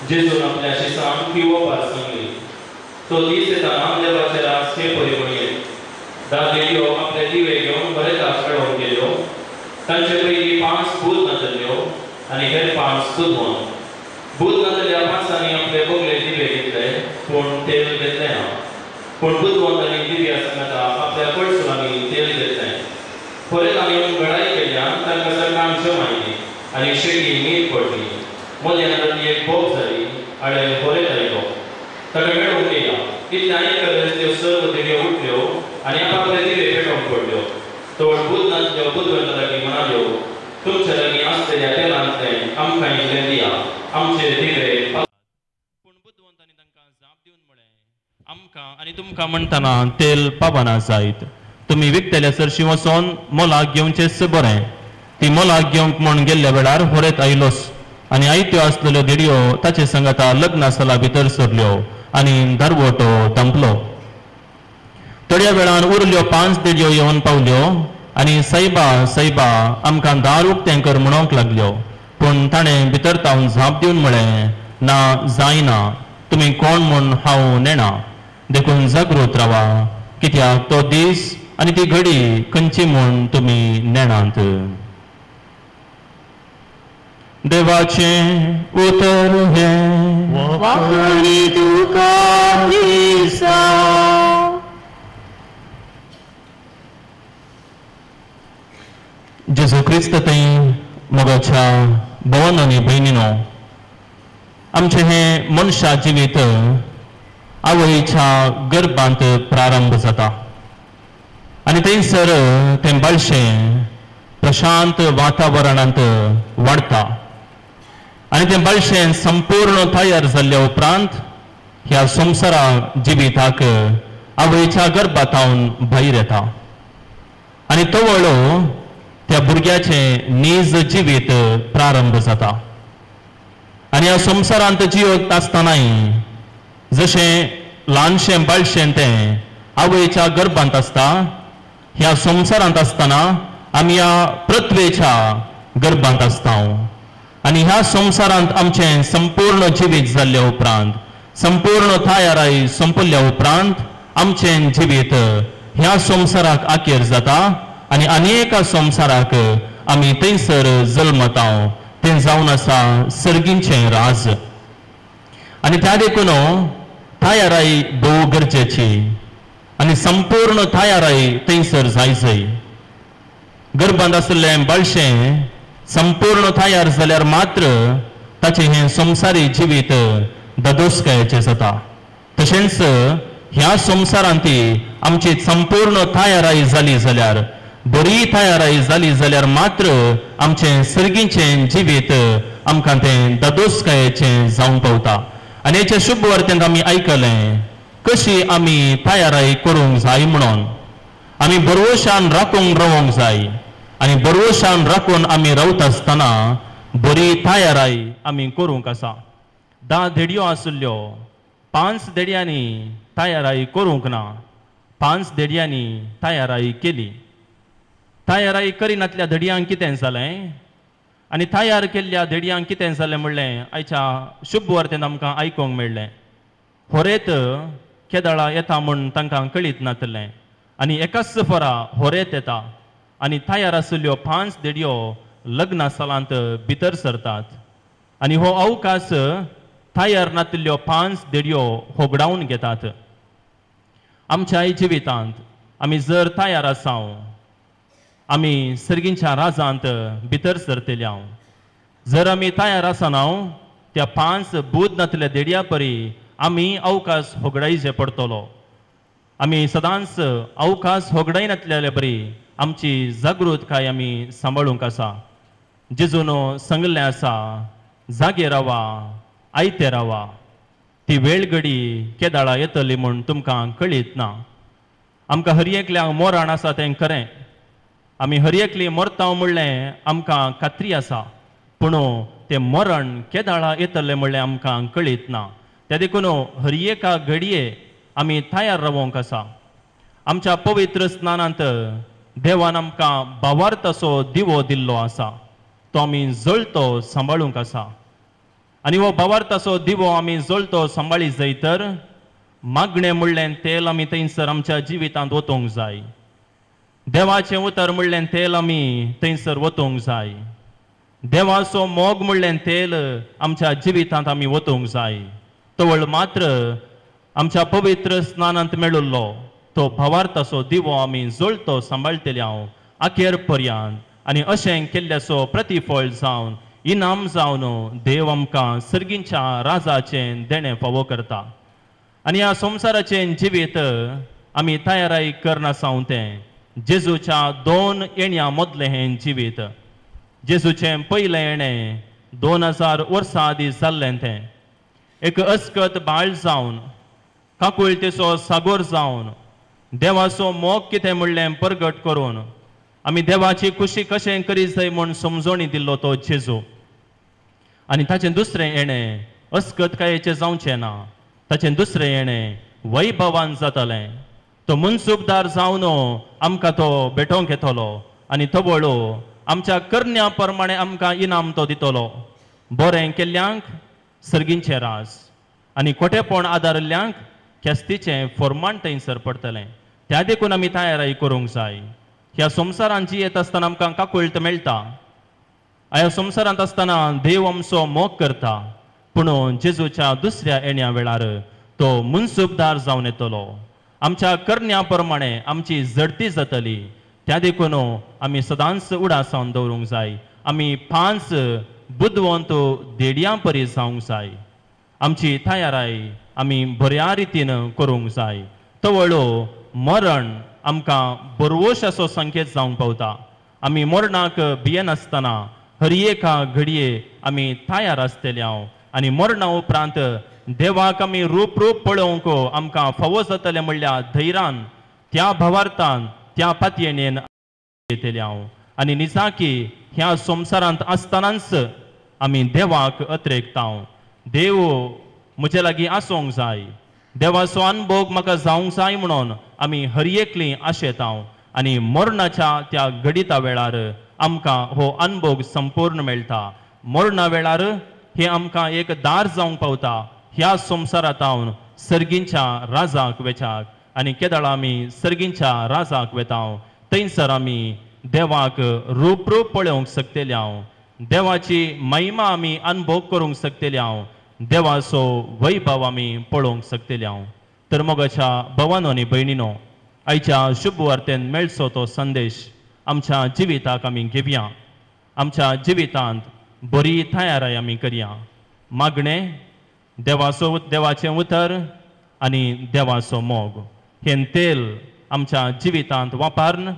जेजून आपल्या शिसांक पिवपाक सांगली. तो दीस येताना देवाचे रास हे परी म्हणयेन. धा देडयो आपले दिवे घेवन बरेताक खेळोन गेल्यो. तांचे पयलीं 5 भूत नाचल्ल्यो आनी हेर 5 दुदवां. भूत नाचल्ल्या 5 आपले बोगले दिवे घेतले पूण तेल घेतले ना. पूण बुधवंतांनी दिव्या सांगता आपल्या कळसुरांनी तेल घेतलें. खोरेतांनी येवन घडाई केल्यान तांकां सरकान शम आयली आनी शेळी न्हीद पडली. मल्यांत एक भोग जाली आळे खोरेत आयलो. ताका मेळूंक येयला. इतले आयकल्यार त्यो सर्व देडयो उठल्यो आनी आपापले दिवे पेटोवन पडल्यो. तोड भूत नाचल्यो बुधवंता लागीं म्हणाल्यो, तुमचे लागीं आसलेल्या तेलांतलें आमकां इल्लें दिया. आमचे दिवे पूण बुधवंतांनी तांकां जाप दिवन म्हळें, आमकां आनी तुमकां म्हणटना तेल पावना जायत. तुमी विकतेल्या सरशी वचोन मोलाक घेवचेंच बरें. ती मोलाक घेवंक म्हूण गेल्ल्या वेळार होरेत आयलोस आनी आयत्यो आसलेल्यो देडयो ताचे सांगता लग्ना सला भितर सरल्यो आनी दारवटो दंपलो. थोड्या वेळान उरल्यो 5 देडयो येवन पावल्यो आनी सायबा सायबा आमकां दार उक्तें कर म्हणोंक लागल्यो. पूण ताणें भितर तावन झाप दिवन म्हळें, ना जायना. तुमी कोण म्हूण हांव नेना. देखून जागृत रावा, कित्याक तो दीस आनी ती घडी खंयची म्हूण तुमी नेणात. देवाचें उतर हें वाकडी तुका दिसा. जेजू क्रिस्त थंय मोगाच्या भवन आनी भयणीनो, आमचें हें मनशा जिवीत आवयच्या गर्भांत प्रारंभ जाता आनी थंयसर तें बाळशें प्रशांत वातावरणांत वाडटा आनी तें बाळशें संपूर्ण तयार जाल्ल्या उपरांत ह्या संवसाराक जिविताक आवयच्या गर्भांतावन भायर येता आनी तो वळो त्या भुरग्याचें नीज जिवीत प्रारंभ जाता. आनी ह्या संवसारांत जियत आसतनाय जशें ल्हानशें बाळशें तें आवयच्या गर्भांत आसता, ह्या संवसारांत आसतना आमी ह्या पृथ्वेच्या गर्भांत आसता आनी ह्या संवसारांत आमचें संपूर्ण जिवीत जाल्ल्या उपरांत, संपूर्ण तयाराय संपल्ल्या उपरांत आमचें जिवीत ह्या संवसाराक आखेर जाता आनी अनेका संवसाराक आमी थंयसर जल्मता. तें जावन आसा सर्गींचें राज आनी त्या देखून तयाराय भोव गरजेची आनी संपूर्ण तयाराय थंयसर जायजय. गर्भांत आसलें बाळशें संपूर्ण तयार जाल्यार मात्र ताचें हें संवसारी जिवीत ददोसकायेचें जाता. तशेंच ह्या संवसारांत आमची संपूर्ण तयाराय जाली जाल्यार, बरी तयाराय जाली जाल्यार मात्र आमचें सर्गीचें जिवीत आमकां तें ददोसकायेचें जावंक पावता. आनी हेच्या शुभ वार्तेंत आमी आयकलें कशी आमी तयाराय करूंक जाय म्हणून. आमी बरवशान राखूंक रावोंक जाय आनी बरवशान राखून आमी रावता आसतना बरी तयाराय आमी करूंक आसा. 10 देडयो आसल्ल्यो, 5 देडयांनी तयाराय करूंक ना. 5 देडयांनी तयाराय केली. तयाराय करिनातल्या देडयांक कितें जालें आनी तयार केल्ल्या देडयांक कितें जालें म्हणलें आयच्या शुभ वार्तेंत आमकां आयकूंक मेळ्ळें. होरेत केदाळा येता म्हूण तांकां कळीत नातलें आनी एकाच फरा होरेत येता आनी तयार आसल्ल्यो 5 देडयो लग्ना सालांत भितर सरतात आनी हो अवकाश तयार नातल्ल्यो 5 देडयो होगडावन घेतात. आमच्या जिवितांत आमी जर तयार आसाव, आमी सर्गींच्या राजांत भितर सरतल्या. जर आमी तयार आसना त्या 5 बूद नातल्या देडया परी आमी अवकाश होगडायचे पडटलो. आमी सदांच अवकाश होगडाय नातल्या बरी आमची जागृतकाय आमी सांबाळूंक आसा. जेजून सांगलें आसा, जागे रावा, आयते रावा. ती वेळ घडी केदाळा येतली म्हूण तुमकां कळीत ना. आमकां हर एकल्याक मोराण आसा तें खरें. आमी हर एकली मरता म्हणलें आमकां खात्री आसा, पूण तें मरण केदाळा येतलें म्हणलें आमकां कळीत ना. त्या देखून हर एका घडये आमी तयार रावोंक आसा. आमच्या पवित्र स्नानांत देवान आमकां भावार्थ असो दिवो दिल्लो आसा. तो आमी जळतो सांबाळूंक आसा. आनी हो भावार्थाचो दिवो आमी जळतो सांबाळीत जायतर मागणें म्हणलें तेल आमी थंयसर आमच्या जिवितांत वतोंक जाय. देवाचें उतर म्हणलें तेल आमी थंयसर वतोंक जाय. देवाचो मोग म्हणलें तेल आमच्या जिवितांत आमी वतोंक जाय. तवळ मात्र आमच्या पवित्र स्नानांत मेळिल्लो तो भावार्थाचो दिवो आमी जळतो सांबाळटले हांव अखेर पर्यंत. आनी अशें केल्ल्याचो प्रतिफळ जावन इनाम जावन देव आमकां सर्गींच्या राजाचें देणें फावो करता. आनी ह्या संवसाराचें जिवीत आमी तयाराय करना सावन तें जेजूच्या 2 येण्या मदलें हें जिवीत. जेजूचें पयलें येणें 2000 वर्सां आदीं जाल्लें तें एक अस्कत बाळ जावन काकुळतेचो सागोर जावन देवाचो मोग कितें म्हणलें परगट करून आमी देवाची खुशी कशें करीत जाय म्हूण समजोणी दिल्लो तो जेजू. आनी ताचें दुसरें येणें अस्कतकायेचें जावचें ना. ताचें दुसरें येणें वैभवान जातलें. तो मुनसुबदार जावन आमकां तो भेटोवंक येतलो आनी तो वळू आमच्या करण्या प्रमाणे आमकां इनाम तो दितलो. बरें केल्ल्यांक सर्गींचें राज आनी खोटेपण आदारिल्ल्यांक ख्यास्तीचें फर्माण थंयसर पडटलें. त्या देखून आमी तयाराय करूंक जाय. ह्या संवसारांत जियेत आसतना आमकां काकुळट मेळटा. ह्या संवसारांत आसतना देव आमचो मोग करता. पूण जेजूच्या दुसऱ्या येण्या वेळार तो मुनसुबदार जावन येतलो. आमच्या करण्या प्रमाणे आमची जडती जातली. त्या देखून आमी सदांच उडासावन दवरूंक जाय. आमी 5 बुदवंत देडयां परी जावंक जाय. आमची तयाराय आमी बऱ्या रितीन करूंक जाय. तवळो मरण आमकां बरवोशाचो संकेत जावंक पावता. आमी मरणाक भियेनासतना हर एका घडये आमी तयार आसतले हांव आनी मरणा उपरांत देवाक आमी रूप पळोवंक आमकां फावो जातलें म्हणल्यार धैर्यान त्या भावार्थान त्या पातयेणेन येतले हांव. आनी निजाकी ह्या संवसारांत आसतनाच आमी देवाक अत्रेकतांव. देव म्हजे लागीं आसूंक जाय. देवाचो अनुभव म्हाका जावंक जाय म्हणून आमी हर एकलीं आशेतांव. आनी मरणाच्या त्या घडिता वेळार आमकां हो अनुभव संपूर्ण मेळटा. मरणा वेळार हे आमकां एक दार जावंक पावता ह्या संवसारांतावन सर्गींच्या राजाक वेचाक. आनी केदाळ आमी सर्गींच्या राजाक वेतांव. थंयसर आमी देवाक रूप पळोवंक शकतले हांव. देवाची महिमा आमी अनुभव करूंक शकतले हांव. देवाचो वैभव आमी पळोवंक शकतले हांव. तर मोगाच्या भवानो आनी भयणीनो, आयच्या शुभ वार्तेन मेळचो तो संदेश आमच्या जिविताक आमी घेवया. आमच्या जिवितांत बरी तयाराय आमी करया. मागणें देवाचें उतर आनी देवाचो मोग हें तेल आमच्या जिवितांत वापरून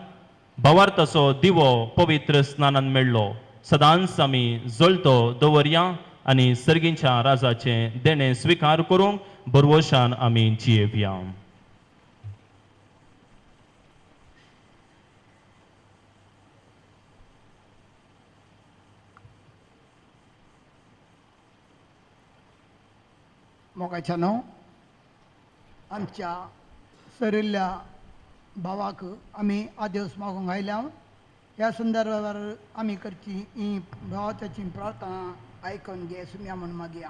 भावार्थाचो दिवो पवित्र स्नानान मेळ्ळो सदांच आमी जळतो दवरया आनी सर्गींच्या राजाचें देणें स्विकार करूंक बरवोशान आमी जियेवया. मोगाच्यानो आमच्या सरिल्ल्या भावाक आमी आदेस मागूंक आयल्या. ह्या संदर्भार आमी करची ही भावाची प्रार्थना आयकून घे सुम्या म्हूण मागया.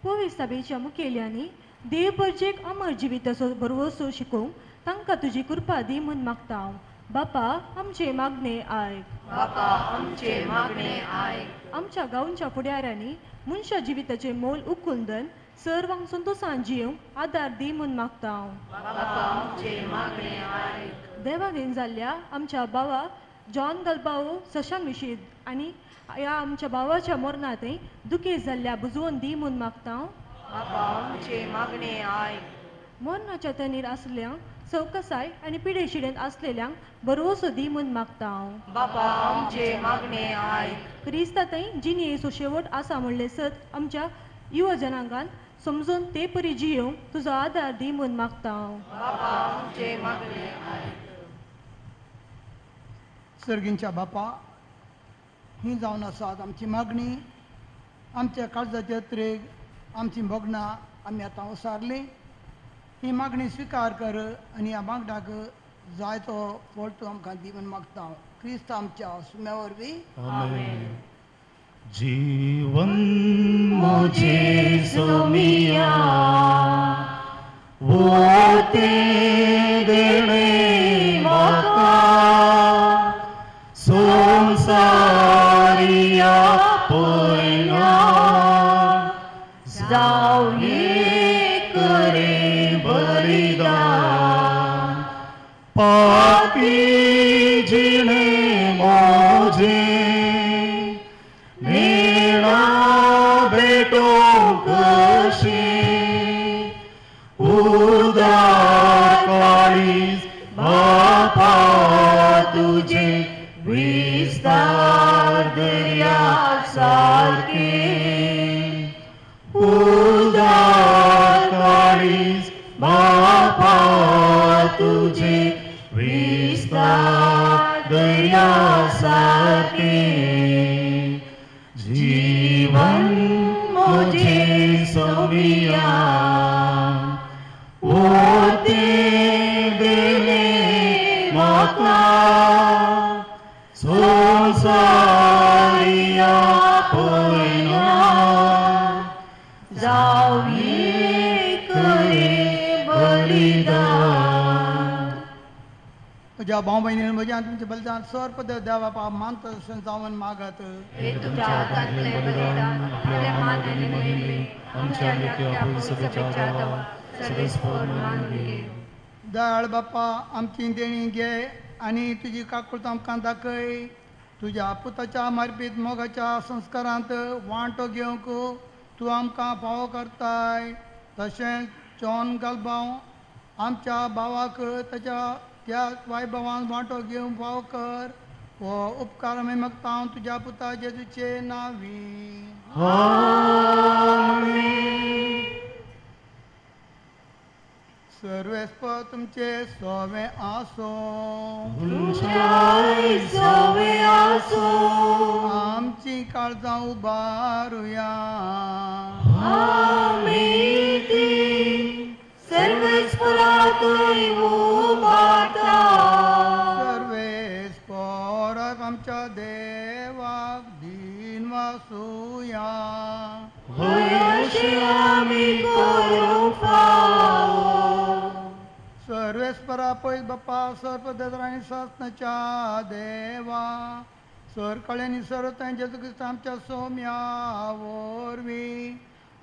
पवित्र सभेच्या मुखेल्यांनी देव परजेक अमर जिविताचो भरवोसो शिकोवंक तांकां तुजी कृपा दी म्हूण मागता हांव. बापा आमचे मागणे आयक. बापा आमचे मागणे आयक. आमच्या गांवच्या फुडाऱ्यांनी मनशा जिविताचे मोल उखलून सर्वांक संतोषान जियोंक आदार दी म्हूण मागता हांव. बापा आमचे मागणे आयक. देवाधीन जाल्ल्या आमच्या भावा जॉन गलबाओ सशांक विशीं आनी ह्या आमच्या भावाच्या मरणांतय दुखेत जाल्ल्या बुजवून दी म्हूण मागता हांव. बापा आमचे मागणे आयक. मरणाच्या तनीर आसल्यांक चौकसाय आनी पिडेशिडेन आसलेल्यांक बरवोसो दी म्हूण मागता हांव. बापा आमचे मागणे आयक. क्रिस्तांतय जिने येसो शेवट आसा म्हणले सत आमच्या युवा जनांगान समजून ते परी जियोंक तुजो आदार दी म्हूण मागता हांव. बापा आमचे मागणे आयक. सर्गींच्या बापा, ही जावन आसात आमची मागणी. आमच्या काळजाच्या त्रेग आमची भोगणां आमी आतां ओसारली. ही मागणी स्विकार कर आनी ह्या मागणाक जाय तो फळ तूं आमकां दी म्हूण मागता क्रिस्त आमच्या सुम्या वरवीं आमेन. जीवन मुझे सोमिया वो ते देणे म्हाका संसारिया पयना जावं एक रे बलिदान पापी जिणे मोजे नेणा भेटो कशी उदार काळीज बापा तुझे विस्तार दर्या सारखे उदार काळीज बापा तुझे विस्तार दर्या सारखे जीवन मुझे सोमिया ओते देणे म्हाका संसारिया पयना जावं एक रे बलिदान. म्हज्या भाव भयणी म्हज्या तुमचे बलिदान सर्प देवा बापा मानता तशें जावन मागत हे तुझ्या हातांतले बलिदान आपल्या मान आनी नेमे आमच्या नित्या पवित्र जावा सर्वेस्पर मानवी दयाळ बाप्पा आमची देणी घे आनी तुजी काकुळत आमकां दाखय तुज्या पुताच्या मार्फीत मोगाच्या संस्कारांत वांटो घेवंक तूं आमकां फावो करताय तशेंच जॉन गालबांव आमच्या भावाक ताच्या त्या वैभवान वांटो घेवंक फावो कर हो उपकार आमी मागता हांव तुज्या पुता जेजूचे नांवी. सर्वेस्पर तुमचे सोवे आसो आमची काळजां उबारुया सर्वेस्पराक आमच्या देवाक दिन वासुया सर्वेस्परा पळय बाप्पा सर्पदेवरांनी सासनाच्या देवा सर कळ्यांनी सरताय जेजू क्रिस्त आमच्या सोम्या वरवीं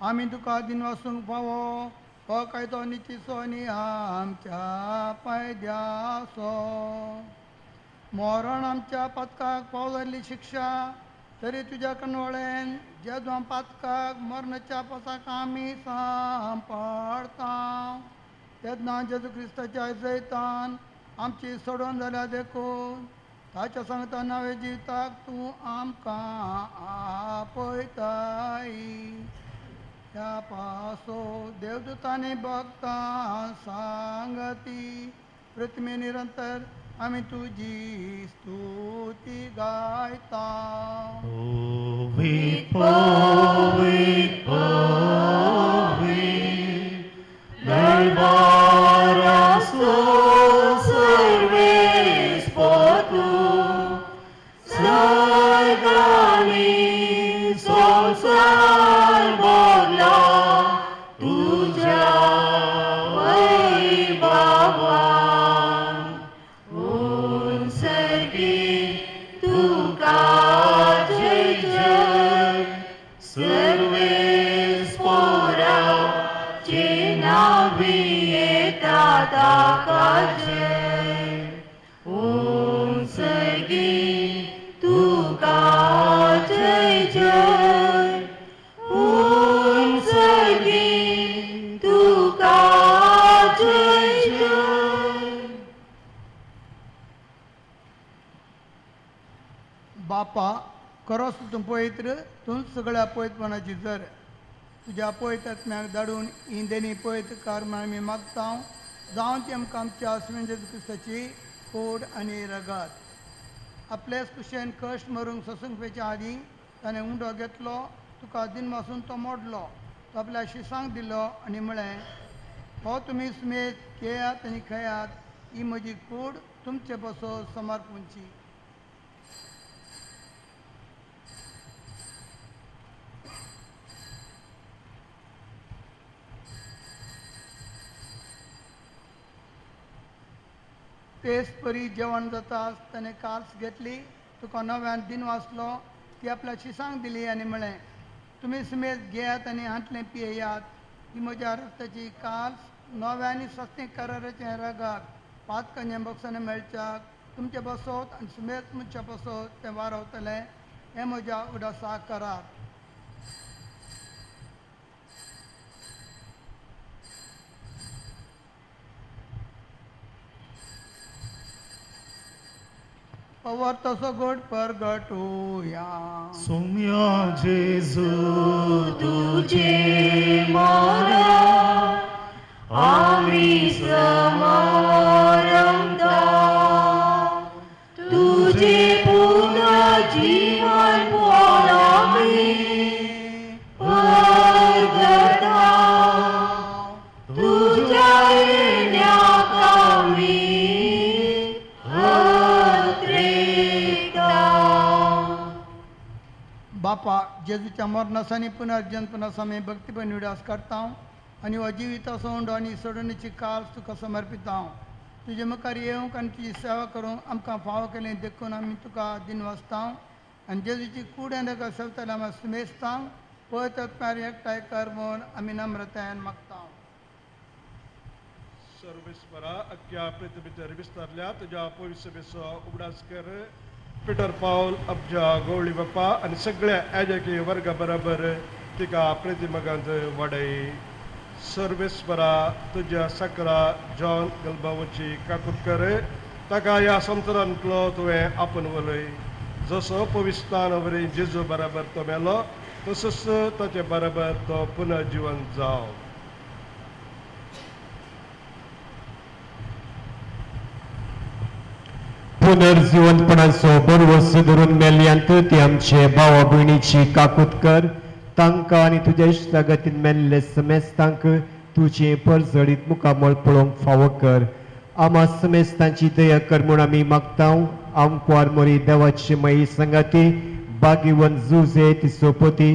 आमी तुका दिन वासूंक फावो हो कायदो निचिसो आनी आमच्या पायद्यासो मरण आमच्या पातकाक फावो जाल्ली शिक्षा तरी तुज्या कनवळेन जेजू पातकाक मरणाच्या पासाक आमी सांपाळता तेन्ना जेजू क्रिस्ताच्या जैतान आमची सोडून जाल्या देखून ताच्या सांगता नवे जिविताक तूं आमकां आपयताय त्या पासो देवदूतांनी भक्तां सांगती प्रतिमे निरंतर आमी तुजी स्तुती गायता. बापा करोस तूं पवित्र तूं सगळ्या पवित्रपणाची जर तुज्या पवित्र आत्म्याक धाडून ही देणी पवित्र कर म्हण आमी मागता जावं ती आमकां आमच्या आसमेन जेजू क्रिस्ताची कोड आनी रगत आपलेच कुशेन कश्ट मरूंक ससूंकपेच्या आदीं ताणें उंडो घेतलो तुका दिन वासून तो मोडलो तो आपल्या शिसांक दिलो आनी म्हळें हो तुमी सुमेत घेयात आनी खयात ही म्हजी कूड तुमचे बसो समर्पूंची. तेच परी जेवण जाता ताणें काल्स घेतली, तुका नव्यान दिन वाचलो, ती आपल्या शिसांक दिली आनी म्हळें, तुमी सुमेत घेयात आनी हातलें पियेयात. ही म्हज्या रक्ताची काल्स नव्यानी सस्तें कराराचें रगार पात कन्या बक्षांनी मेळच्याक तुमचे बसोत आनी सुमेत मुनच्या बसोत तें वारवतलें. हें म्हज्या उडासा करार. पवर तसो गोड परगटुया. सौम्या जेजू तुझे मोरा आम्ही समरमता, तुझे पूर्ण जीवन पोरामी परगटा, तुझ्या येण्याक आम्ही बापा जेजूच्या मरणासानी पुनर्जन्मनास आमी भक्तीपण विडास करता आनी हो जिविता सोंड आनी सोडणीची काल तुका समर्पिता. तुजे मुखार येवंक आनी तुजी सेवा करूंक आमकां फाव केलें देखून आमी तुका दिन वाचता आनी जेजूची कुड्यान ताका सेवतले आमी सुमेस्ता. पळयत प्यार एकठांय कर म्हूण आमी नम्रतायेन मागता. सर्वेस्परा अख्ख्या पृथ्वीचेर विस्तारल्या तुज्या पवित्र सभेचो उगडास कर. पिटर पावल अब्जा गवळी बाप्पा आनी सगळ्या याजकी वर्गा बरोबर तिका प्रतिमगांत वाडय. सर्वेस्परा तुज्या सकरा जॉन गलबावची काकूट कर. ताका ह्या संवसारांतलो तुवें आपणवलय. जसो पवित्रानवरी जेजू बरोबर तो मेलो तसोच ताचे बरोबर तो पुनर्जीवन जाव. पुनर्जीवनपणाचो बरवो धरून मेल्यांत ती आमचे भावा भयणीची काकूट कर. तांकां आनी तुज्या इश्टागतीन मेल्ले समेस्तांक तुजें परजडीत मुखामळ पळोवंक फावो कर. आमा समेस्तांची दया कर म्हूण आमी मागता. आमकां मोरी देवाची मयी संगाती भाग्यवन जुजे तिचो पती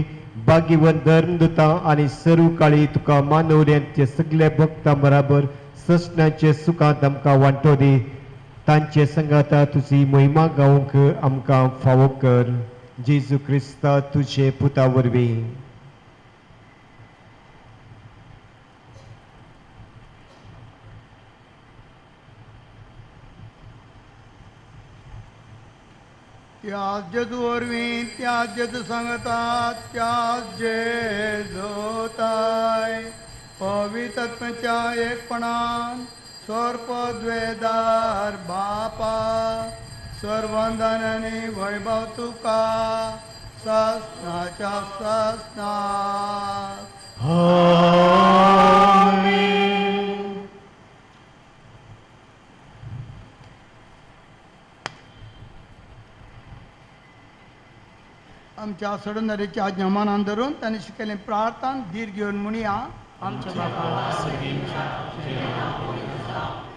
भाग्यवन धर्मदुतां आनी सर्व काळी तुका मानवऱ्यांचे सगळे भक्तां बराबर ससण्याचे सुखांत आमकां वांटो दी. तांचे संगाता तुजी महिमा गावंक आमकां फावो कर. जेजू क्रिस्ता तुजे पुता वरवीं. त्या जेजू वरवीं त्या जेजू सांगतात त्या जेजोताय पवित्रत्वाच्या एकपणान सर्पद्वेदार बापा सर्वंदानांनी वैभव तुका ससनाच्या ससना. आमच्या सडणाऱ्याची आज्ञा मनान धरून तांणी शिकयलें प्रार्थना धीर घेवन म्हणया. आमच्या बापा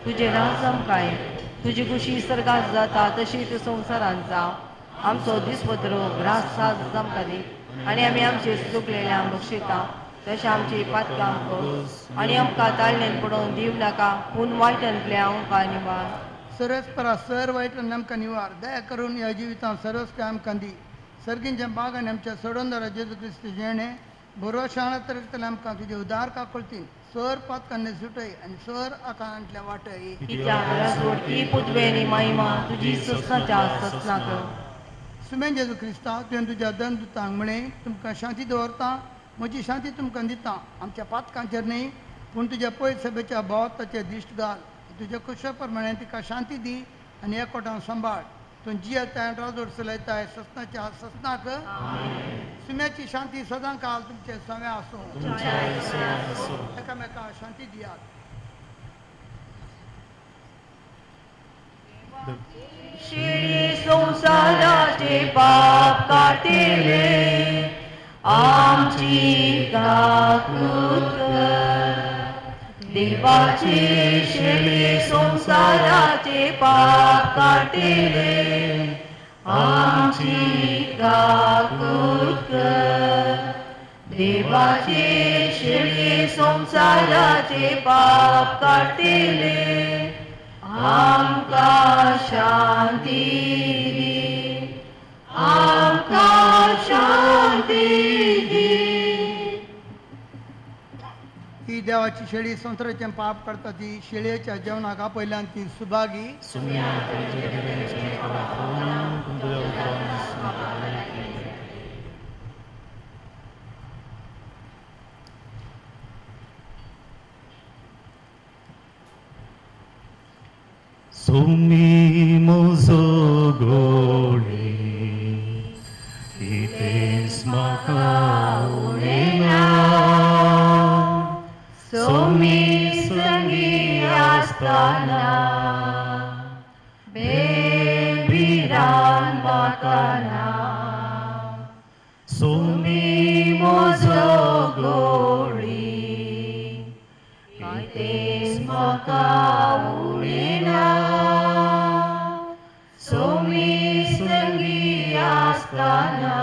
तुझे राजम काय तुझी खुशी सर्गात जाता तशीच संवसारांत जाव. आमचो दिसपत्रो ग्रास साज आमकां दी आनी आमी आमचे चुकलेल्या बक्षिता तशें आमची पातकां कर आनी आमकां ताळणेन पडोवन दिव नाका पूण वायटांतल्या आमकां निवार. सर्वेस्परा सर वायटान आमकां निवार. दया करून ह्या जिवितांत सर्वस्व आमकां दी. सर्गींच्या बागान आमच्या सोडोनदारा जेजू क्रिस्त जेणे बरो शाळा तरेतले आमकां तुजे उदार काकुळतीन सर पातकान्ने सुटय आनी सर आकारांतल्या वाटय. ही पुतवेनी महिमा तुजी ससनाच्या ससना कर. सुमेन जेजू क्रिस्ता तुवें तुज्या दंदुतांक म्हळें तुमकां शांती दवरता म्हजी शांती तुमकां दिता. आमच्या पातकांचेर न्ही पूण तुज्या पयस सभेच्या भोंवताचेर दिश्ट घाल. तुज्या कुशा प्रमाणे तिका शांती दी आनी एकवटान सांबाळ. तूं जियेताय राजोड चलयताय ससनाच्या ससनाक. सुम्याची शांती सदां काल तुमचे सवे आसूं. एकामेकाक शांती दियात. श्री संसाराचे पाप काटेले आमची काकूट कर. देवाचे शेळे संसाराचे पाप काटेले आमची काकूट कर. देवाचे शेळे संसाराचे पाप काटेले आमकां शांती दी. आमकां शांती दी. ही देवाची शेळी संसाराचे पाप करता ती शेळयेच्या जेवणाक आपयल्यान ती सुभागी. सोमी म्हजो गोडे कितेंच म्हाका उणेना. सोमी संगी आसतना बेबिरान म्हाका ना. सोमी म्हजो गोडी कितेंच म्हाका उणेना. सोमी संगी आसतना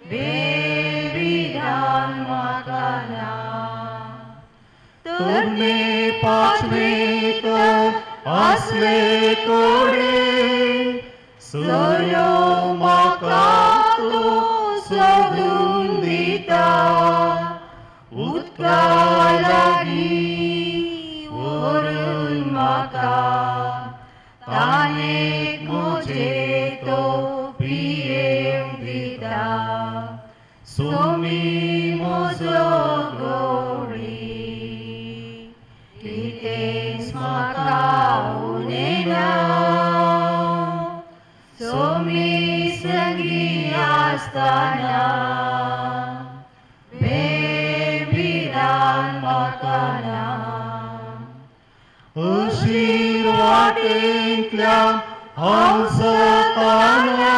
बेबिरान म्हाका ना. तरणे पाचवेक आसले कोडे सयो म्हाका तूं सोदून दिता. उदका लागीं व्हरून म्हाका तानेक म्हजे तो पियेवंक दिता. सोमी म्हजो गोडी कितेंच म्हाका उणेना. सोमी संगी आसतना बेबिरान म्हाका ना. अशीर वाटेंतल्यान हांव सताना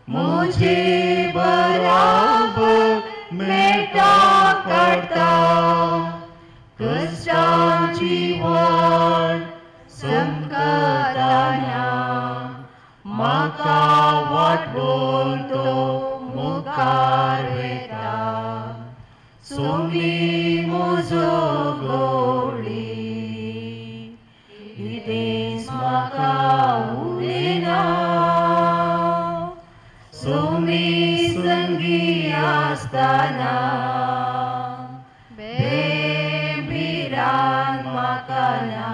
म्हजी बराबर मेटा काडटा. कश्टांची वाट संकटांना म्हाका वाटोवन तो मुखार वेता. सोमी म्हजो गोडी कितेंच म्हाका उणेना. सोमी संगी आसतना बेबिरान म्हाका ना.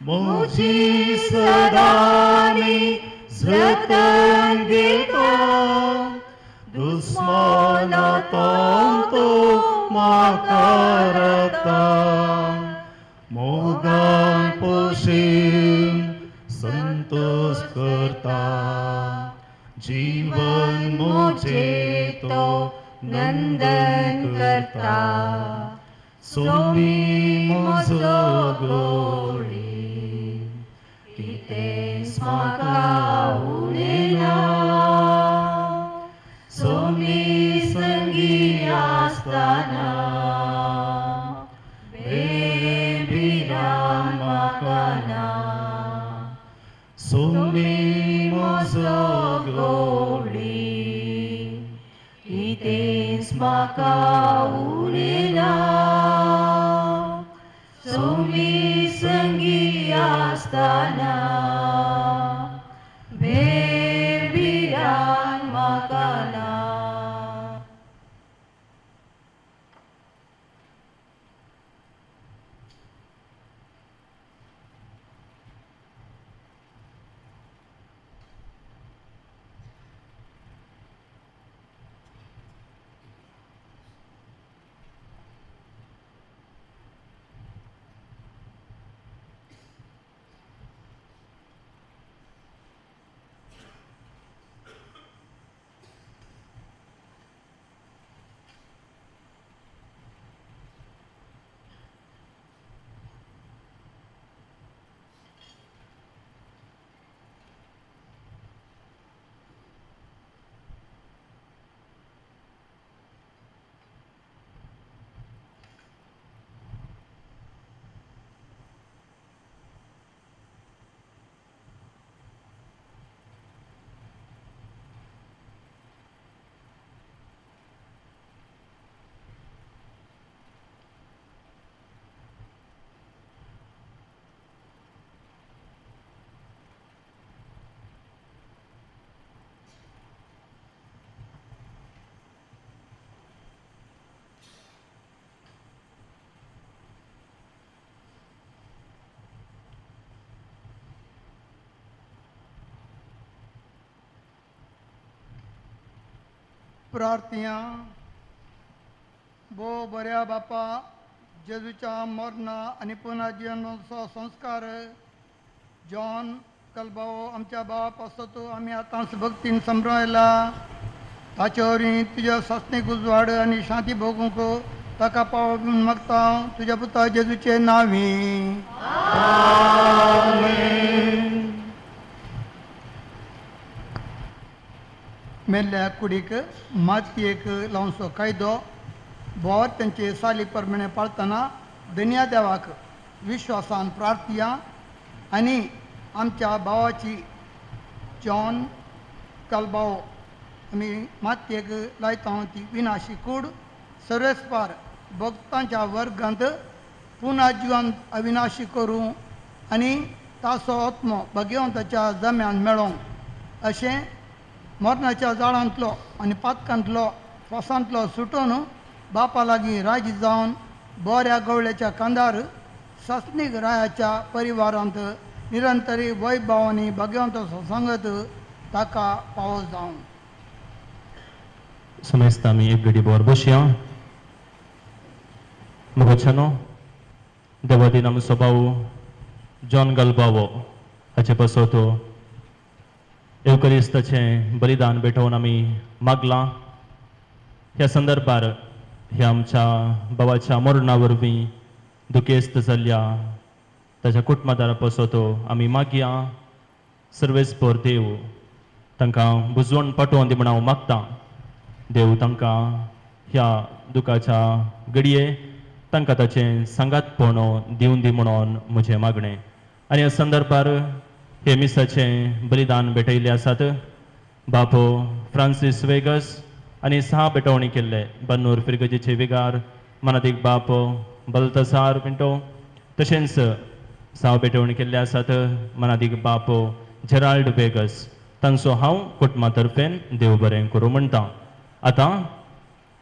म्हजी सदांनी जतन घेता. दुस्मानांतल्यान तो म्हाका राखता. मोगान पोशीन संतोश करता. जीवन म्हजें तो नंदन करता. सोमी म्हजो गोडी कितेंच म्हाका उणेना. सोमी संगी आसतना बेबिरान म्हाका ना. सोमी म्हजो गोडी कितेंच म्हाका उणेना. सोमी संगी आसतना बेबिरान म्हाका ना. प्रार्थया बो बऱ्या बापा जेजूच्या मरणा आणि पुन्हा जीवनाचो संस्कार जॉन कलबाओ आमच्या बाप असो तो आम्ही आतांच भक्तीन सांबाळला ताचे वरी तुझ्या सस्नेक उजवाड आणि शांती भोगूंक ताका पाव मागता तुझ्या पुता जेजूचे नावी मेल्ल्या कुडीक मातयेक लावनसो कायदो बोर त्यांचे साली प्रमाणे पाळतना दुनिया देवाक विश्वासान प्रार्थया आणि आमच्या भावाची जॉन कलबाओ आमी मातयेक लायता ती विनाशी कूड सर्वेस्पार भक्तांच्या वर्गांत पुन्हा जिवन अविनाशी करूं आणि ताचो आत्मो भगवंताच्या जम्यान मेळोवंक अशें मरणाच्या जाळांतलो आनी पातकांतलो श्वासांतलो सुटून बापा लागीं राजी जावन बऱ्या गवळ्याच्या कांदार सस्नीक रायाच्या परिवारांत निरंतरी वैभवानी भगवंताचो संगत ताका पावो जावं समस्त आमी एक घडी बोर बसया मुगोचनो देवादी आमचो स्वभाव जॉन गलबावो हाचे बसोतो एवकरिस्ताचें बलिदान भेटोवन आमी मागलां ह्या संदर्भार ह्या आमच्या भावाच्या मरणा वरवीं दुखेस्त जाल्ल्या ताच्या कुटुंबादारा पसोतो आमी मागया सर्वेस्पर देव तांकां बुजवण पाठोवन दी म्हण हांव मागतां देव तांकां ह्या दुखाच्या घडये तांकां ताचें सांगातपण दिवन दी म्हणून म्हजें मागणें आनी ह्या संदर्भार हे मिसाचें बलिदान भेटयिल्ले आसात बापो फ्रांसीस वेगस आनी 6 बेटवणी केल्ले बन्नूर फिरगजेचे विगार मनादीक बाप बल्तसार पिंटो तशेंच 6 बेटवणी केल्ले आसात मनादीक बाप जेराल्ड वेगस तांचो हांव कुटुंबा तर्फेन देव बरें करूं म्हणटा आतां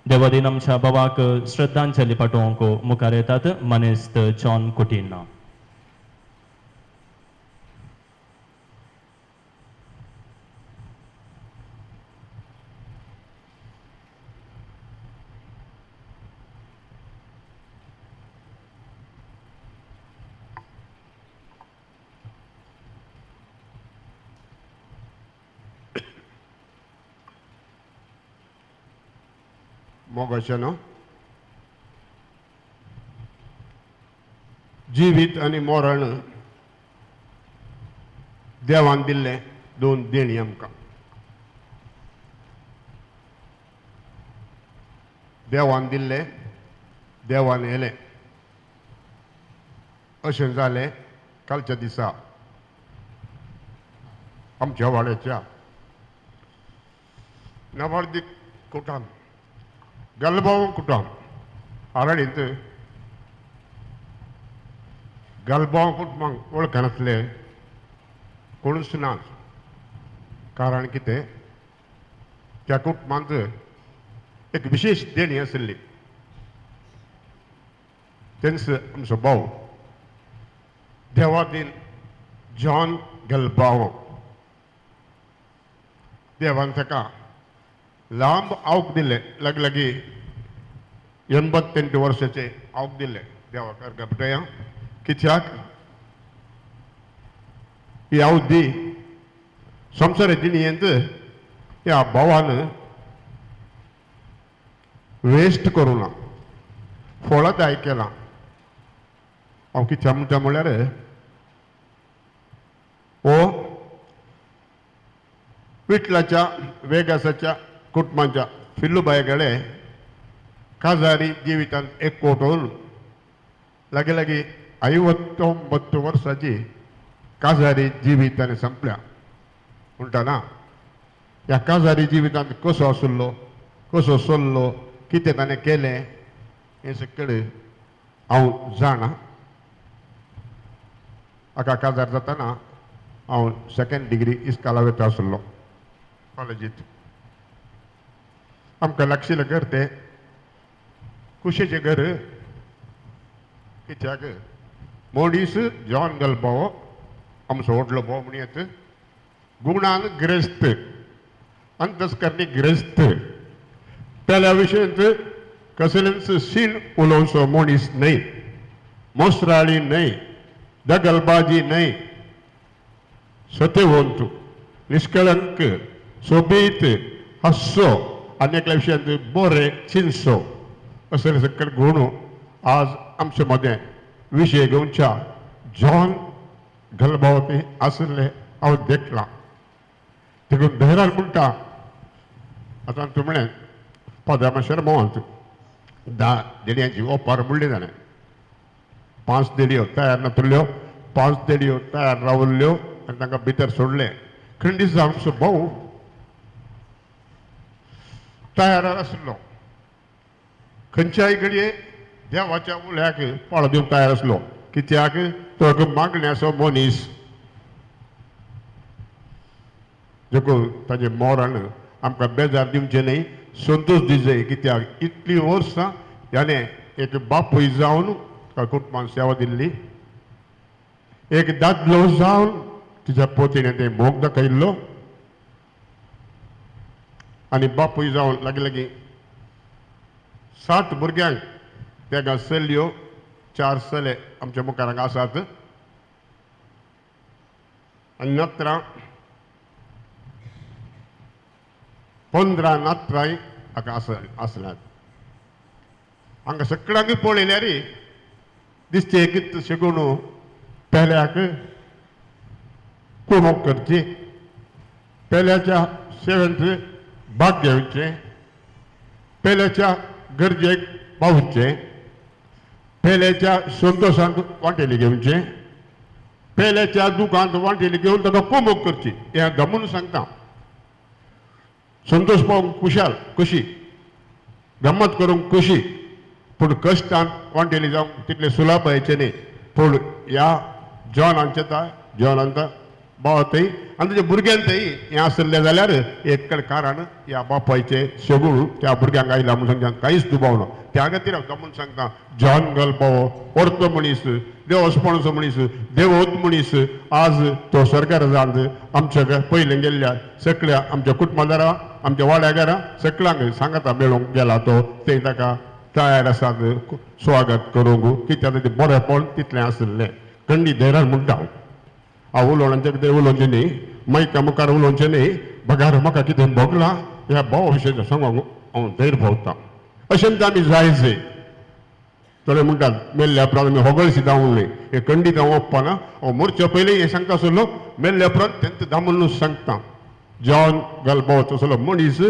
देवादीन आमच्या बाबाक श्रद्धांजली पाठोवंक मुखार येतात मनेस्त जॉन कुटीन मोगाचनो जिवीत आनी मरण देवान दिल्ले 2 देणी आमकां देवान दिल्ले देवान येले अशें जालें कालच्या दिसा आमच्या वाड्याच्या नवार्दीक कुटाम गलबाव कुटाम आराडींत गलबाव कुटुंबांक वळखनासले कोणूच ना कारण कितें त्या कुटुंबांत एक विशेष देणी आशिल्ली तेंच आमचो भाव देवादीन जॉन गलबाव देवान ताका लांब आवक दिले लागलागी 88 वर्साचे आवक दिले देवाक अर्घ कित्याक ही आवदी संवसाराची नियंत ह्या भावान वेस्ट करूं ना फळदाय केलां हांव कित्याक म्हणटा म्हळ्यार हो विठलाच्या वेगासाच्या कुटुंबाच्या फिल्लूबायकडे काजारी जिवितांत एक कोटोन लागीं 59 वर्साची काजारी जिवितांनी संपल्या म्हणटाना ह्या काजारी जिवितांत कसो आशिल्लो कसो चल्लो कितें ताणें केलें हें सगळें हांव जाणा हाका काजार जाताना हांव 2nd डिग्री इस्कालावेत आशिल्लो कॉलेजींत आमकां लागशिल्लें घर तें कुशेचें घर कित्याक मोडीस जॉन गलबाव आमचो व्हडलो भाव म्हणयात गुणान गिरेस्त अंतस्करणी गिरेस्त पेल्या विशयंत कसलेंच सीण उलोवचो मनीस न्हय, मोसराळी न्हय, दगलबाजी न्हय, सत्यवंत, निष्कळंक, सोबीत, हास्सो आनी एकल्या विशयांत बरें चिंतसो असले सकयल गुण आज आमचे मदें विशय घेवच्या जॉन गलबावती आसले हांव देखलां. देखून धैर्यान म्हणटा आतां तूं म्हळें पदामाशेर मोहंत 10 देडयांची ओपार म्हणली जालें. 5 देडयो तयार नातल्यो, 5 देडयो तयार रावल्ल्यो आनी तांकां भितर सोडले. खंडीत जावचो भाऊ तयार आसलो, खंयच्याय घडये देवाच्या उल्याक पाळो दिवंक तयार आसलो, कित्याक तो एक मागण्याचो मनीस. देखून ताचें मरण आमकां बेजार दिवचें न्हय, संतोश दिवचो. कित्याक इतलीं वर्सां याने एक बापूय जावन कुटुंबान सेवा दिल्ली, एक दादलो जावन तिच्या पोतीने ते मोग दाखयल्लो आनी बापूय जावन लागीं 7 भुरग्यांक तेका चलयो 4 चले आमच्या मुखाराक आसात आनी नात्रां 15 नात्रांय हाका आसल्यात. हांगा सगळ्यांक पळयल्यार दिसचे एक शिकून पेल्याक कुमक करची, पेल्याच्या सेवेंत भाग घेवचे, पेल्याच्या गरजेक पावचे, पेल्याच्या संतोशांत वांटेली घेवचे, पेल्याच्या दुखांत वांटेली घेवन ताका कुमक करची. हें गमून सांगता. संतोष पावूंक खुशाल कशी, गम्मत करूंक कशी, पूण कश्टांत वांटेली जावंक तितले सुलभ जायचे न्ही. पूण ह्या जॉनांत बावतय आनी तेच्या भुरग्यांतय हें आसलें जाल्यार एक कारण ह्या बापायचे शेगूळ त्या भुरग्यांक आयला म्हणून सांगता. कांयच दुबाव ना. त्या खातीर हांव गमून सांगता, जॉन गलबावो परतो मनीस, देवस्पणाचो मनीस, देवोत मनीस आज तो स्वर्गार जात आमच्या पयलें गेल्ल्या सगळ्या आमच्या कुटुंबादारां, आमच्या वाड्यागारां सगळ्यांक सांगाता मेळूंक गेला. तो ते ताका तयार आसात स्वागत करूंक, कित्याक तें बरेंपण तितलें आसलें. खंडी धैर्यान म्हणटा हांव उलोवणाचें कितें उलोवचें न्ही, मायका मुखार उलोवचें न्ही, बगार म्हाका कितें भोगलां ह्या भावा विशयी सांगूंक हांव धैर्य भोगतां. अशेंच आमी जायचे. थोडे म्हणटात मेल्ल्या उपरांत आमी होगळ जावंक न्ही. हें खंडीत हांव ओपना. हांव मरचे पयलीं हें सांगता आसलो, मेल्ल्या उपरांत तेंत दामून सांगता. जॉन गलबाव तसलो मनीस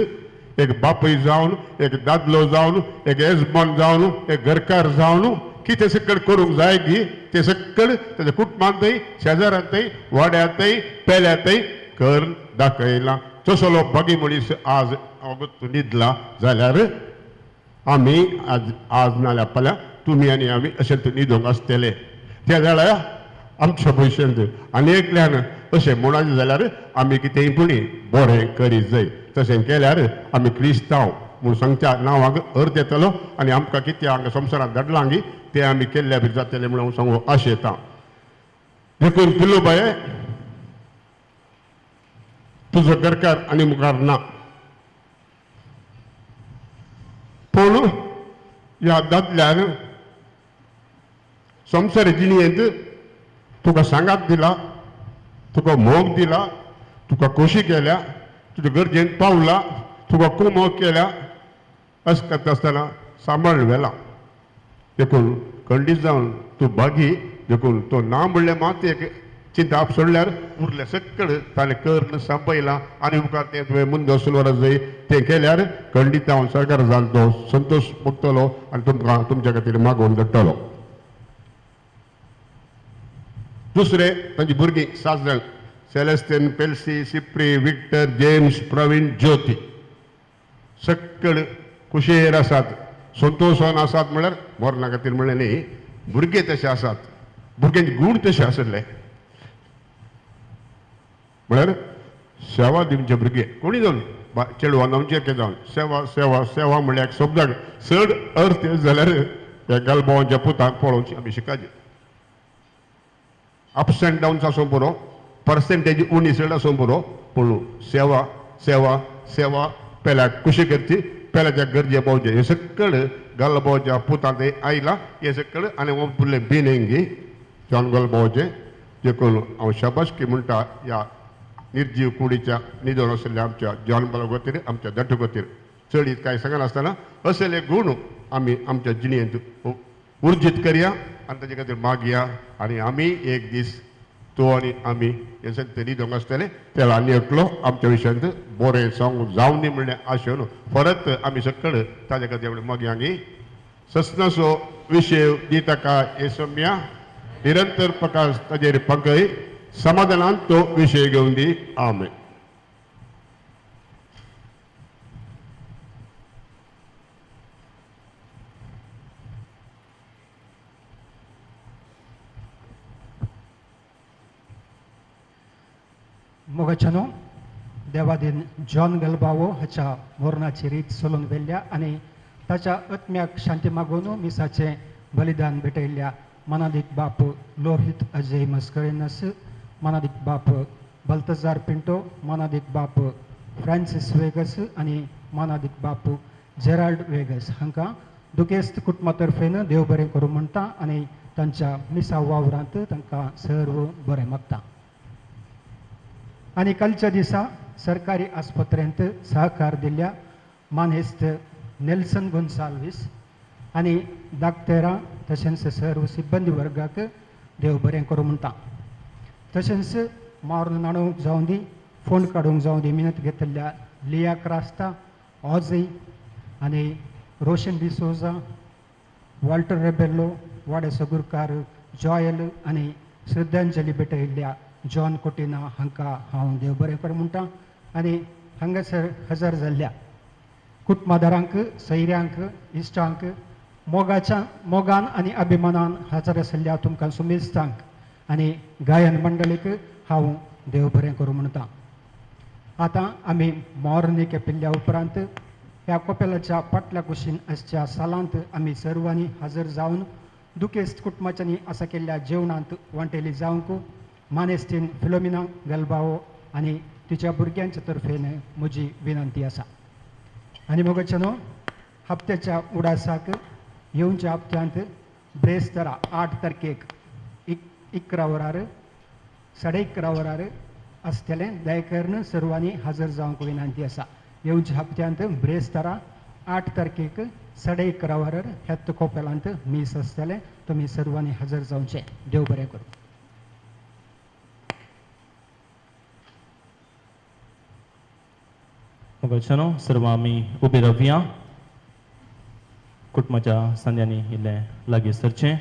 एक बापूय जावन, एक दादलो जावन, एक येजमान जावन, एक घरकार जावन कितें सकयल करूंक जाय की ते सकयल तेच्या कुटुंबांतय, शेजाऱ्यांतय, वाड्यांतय, पेल्यातय कर दाखयला. तसलो भगी मनीस आज अवगत न्हिदला जाल्यार आमी आज नाल्यार फाल्यां तुमी आनी आमी अशेंच न्हिदूंक आसतले. त्या वेळार आमच्या भविश्यांत आनी एकल्यान अशें म्हणचे जाल्यार आमी कितेंय पुणी बरें करीत जाय. तशें केल्यार आमी क्रिस्तांव म्हूण सांगच्या नांवाक अर्थ येतलो आनी आमकां कितें हांगा संवसारांत घडलां गी तें आमी केल्ल्या भितर जातलें म्हणून हांव सांगूंक आशेतां. देखून पिल्लू बाये, तुजो घरकार आनी मुखार ना, पूण ह्या दादल्यान संवसारी जिणेंत तुका सांगात दिला, तुका मोग दिला, तुका खोशी केल्या, तुज्या गरजेन पावला, तुका कुमक केल्या. अशें करता आसतना सांबाळ व्हेला. देखून खंडीत जावन तूं भागी. देखून तो ना म्हणलें मात एक चिंता सोडल्यार उरलें सकयल ताणें कर्ण सांपयलां आनी मुखार तें तुवें मुंद सुलवरात जाय तें केल्यार खंडीत जावन सरकार जावन तो संतोश भोगतलो आनी तुमकां तुमच्या खातीर मागोवन धाडटलो. दुसरे तांची भुरगीं 7 जाण, सेलेस्टिन, पेल्सी, सिप्री, विक्टर, जेम्स, प्रवीण, ज्योती सकयल कुशेर आसात, संतोशान आसात. म्हळ्यार मरणा खातीर म्हणलें न्ही, भुरगे तशे आसात, भुरग्यांचे गूण तशे आसले. म्हळ्यार सेवा दिवचे भुरगे कोणी जावन चेडवा नांवचेर जावन सेवा सेवा सेवा म्हळ्यार शब्दाक चड अर्थ जाल्यार ह्या गलबावांच्या पुताक पळोवची आमी शिकाचे. अप्स एंड डावन्स आसूं पुरो, पर्सेंटेज उणी चड आसूं पुरो, पूण सेवा सेवा सेवा पेल्याक खुशी करची पेल्याच्या गरजे बोवचे हे सकड गलबोच्या पुतांत आयला हे सकड आनी हो फुडले बिनेंगी जॉन गलबोचे जे करून हांव शाबासकी म्हणटा ह्या निर्जीव कुडीच्या निधन आशिल्ल्या आमच्या जॉन बाला खातीर आमच्या दट्ट खातीर चड कांय सांगनासतना असले गुण आमी आमच्या जिणेंत उर्जीत करया आनी ताजे खातीर मागया आनी आमी एक दीस तो आनी आमी हे सगळे निधन आसतले त्याला आनी एकलो आमच्या विशयांत बरें सांग जावन दी म्हणलें आशेन परत आमी सकड ताजे खातीर मागयांगी ससनाचो विशय दी ताका हे सम्या निरंतर प्रकाश ताजेर पंकय समाधानान तो विषय घेवन दी आमेन. मोगाच्यानो देवादीन जॉन गलबावो हाच्या मरणाची रीत चलून व्हेल्ल्या आनी ताच्या आत्म्याक शांती मागून मिसाचें बलिदान भेटयल्ल्या मनादीक बाप लोहित अजय मस्करेनस, मनादीक बाप बल्तजार पिंटो, मनादीक बाप फ्रांसीस वेगस आनी मनादीक बाप जेराल्ड वेगस हांकां दुखेस्त कुटुंबा तर्फेन देव बरें करूं म्हणटा आनी तांच्या मिसा वावरांत तांकां सर्व बरें मागता. आनी कालच्या दिसा सरकारी आस्पत्र्यांत सहकार दिल्ल्या मानेस्त नेल्सन गोन्साल्वीस आनी दाक्तेरां तशेंच सर्व सिब्बंदी वर्गाक देव बरें करूं म्हणटा. तशेंच मारून नाडूंक जावं दी फोंड काडूंक जावं दी मिनत घेतिल्ल्या लिया क्रास्ता, ऑझी आनी रोशन डिसोजा, वॉल्टर रेबेल्लो, वाडे सगुरकार, जॉयल आनी श्रद्धांजली भेटयल्ल्या जॉन कोटिना हांकां हांव देव बरें करूं म्हणटा. आनी हांगासर हजर जाल्ल्या कुटुंबादारांक, सैऱ्यांक, इश्टांक मोगान आनी अभिमानान हजर आशिल्ल्या तुमकां सुमेस्तांक आनी गायन मंडळीक हांव देव बरें करूं म्हणटा. आतां आमी मोर्नी केपिल्ल्या उपरांत ह्या कोपेलाच्या फाटल्या कुशीन आसच्या सालांत आमी सर्वांनी हजर जावन दुखेस्त कुटुंबाच्यांनी आसा केल्ल्या जेवणांत वांटेली जावंक मानेस्तीन फिलोमिना गलबावो आनी तिच्या भुरग्यांच्या तर्फेन म्हजी विनंती आसा. आनी मोगाच्यानो हप्त्याच्या उडासाक येवच्या हप्त्यांत ब्रेस्तारा 8 तारखेक 11 वरार 11:30 वरार आसतलें. दयकरून सर्वांनी हजर जावंक विनंती आसा. येवच्या हप्त्यांत ब्रेस्तारा 8 तारखेक 11:30 वरार हेत कोपेलांत मीस आसतलें. तुमी सर्वांनी हजर जावचें. देव बरें करूं. मोगाच्यानो सर्व आमी उबी रावया. कुटुंबाच्या सांद्यांनी इल्लें लागीं सरचें.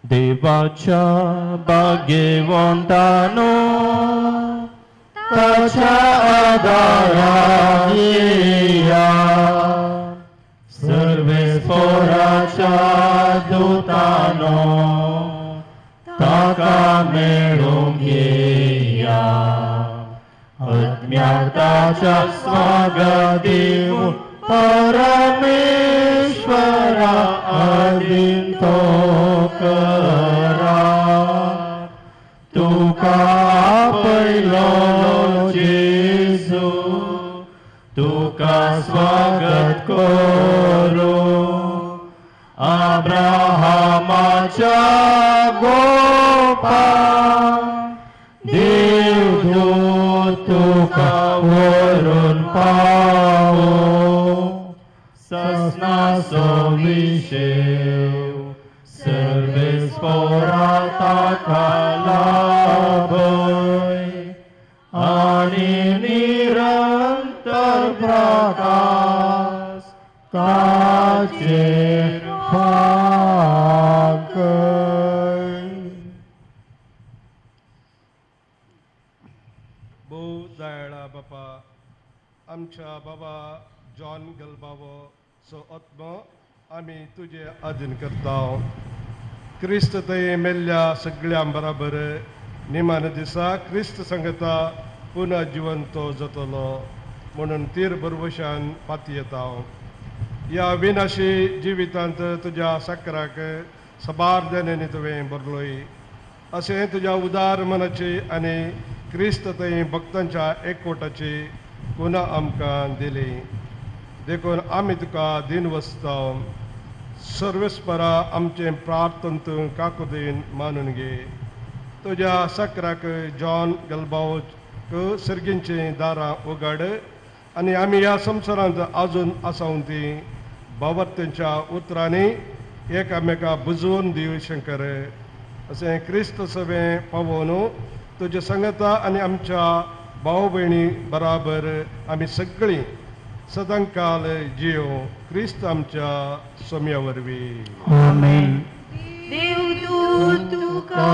देवाच्या भाग्यवंतानो ताच्या आदाराक येया, सर्वेस्पराच्या दुतानो ताका मेळूंक येया. आत्म्याच्या स्वागत दिवूं परमेश्वरा आदीन तो करा. तुका आपयलो जेजू, तुका स्वागत करू. अब्राहमाच्या गोपा देवदूत तुका वरून पावो. ससनाचो विशेव सर्वेस्परा ताका लाभय आनी निरंतर प्रकाश ताचेर फांकय. भोव दयाळा बापा, आमच्या बाबा जॉन गलबावो सो आत्मा आमी तुजे आदीन करता. क्रिस्त थंय मेल्ल्या सगळ्यां बराबर निमान दिसा क्रिस्त सांगता पुन्हा जिवंत जातलो म्हणून तीर बरवशान पाती येता. ह्या विनाशी जिवितांत तुज्या साकराक सबारदनांनी तुवें भरलोय. अशें तुज्या उदार मनाची आनी क्रिस्त थंय भक्तांच्या एकवटाची पुन्हा आमकां दिली. देखून आमी तुका दिनवस्ता सर्वेस्परा आमचें प्रार्थंत काकुदीन मानून घे. तुज्या सकराक जॉन गलबावक सर्गींचीं दारां उगड आनी आमी ह्या संवसारांत आजून आसावन ती भावार्थांच्या उतरांनी एकामेका बुजोवन दिव शंकर. अशें क्रिस्त सवे पावोवन तुज्या संगता आनी आमच्या भाव भयणी बराबर आमी सगळीं सदांकाल जियो क्रिस्त आमच्या सोम्या वरवीं. आमेन. देव तुका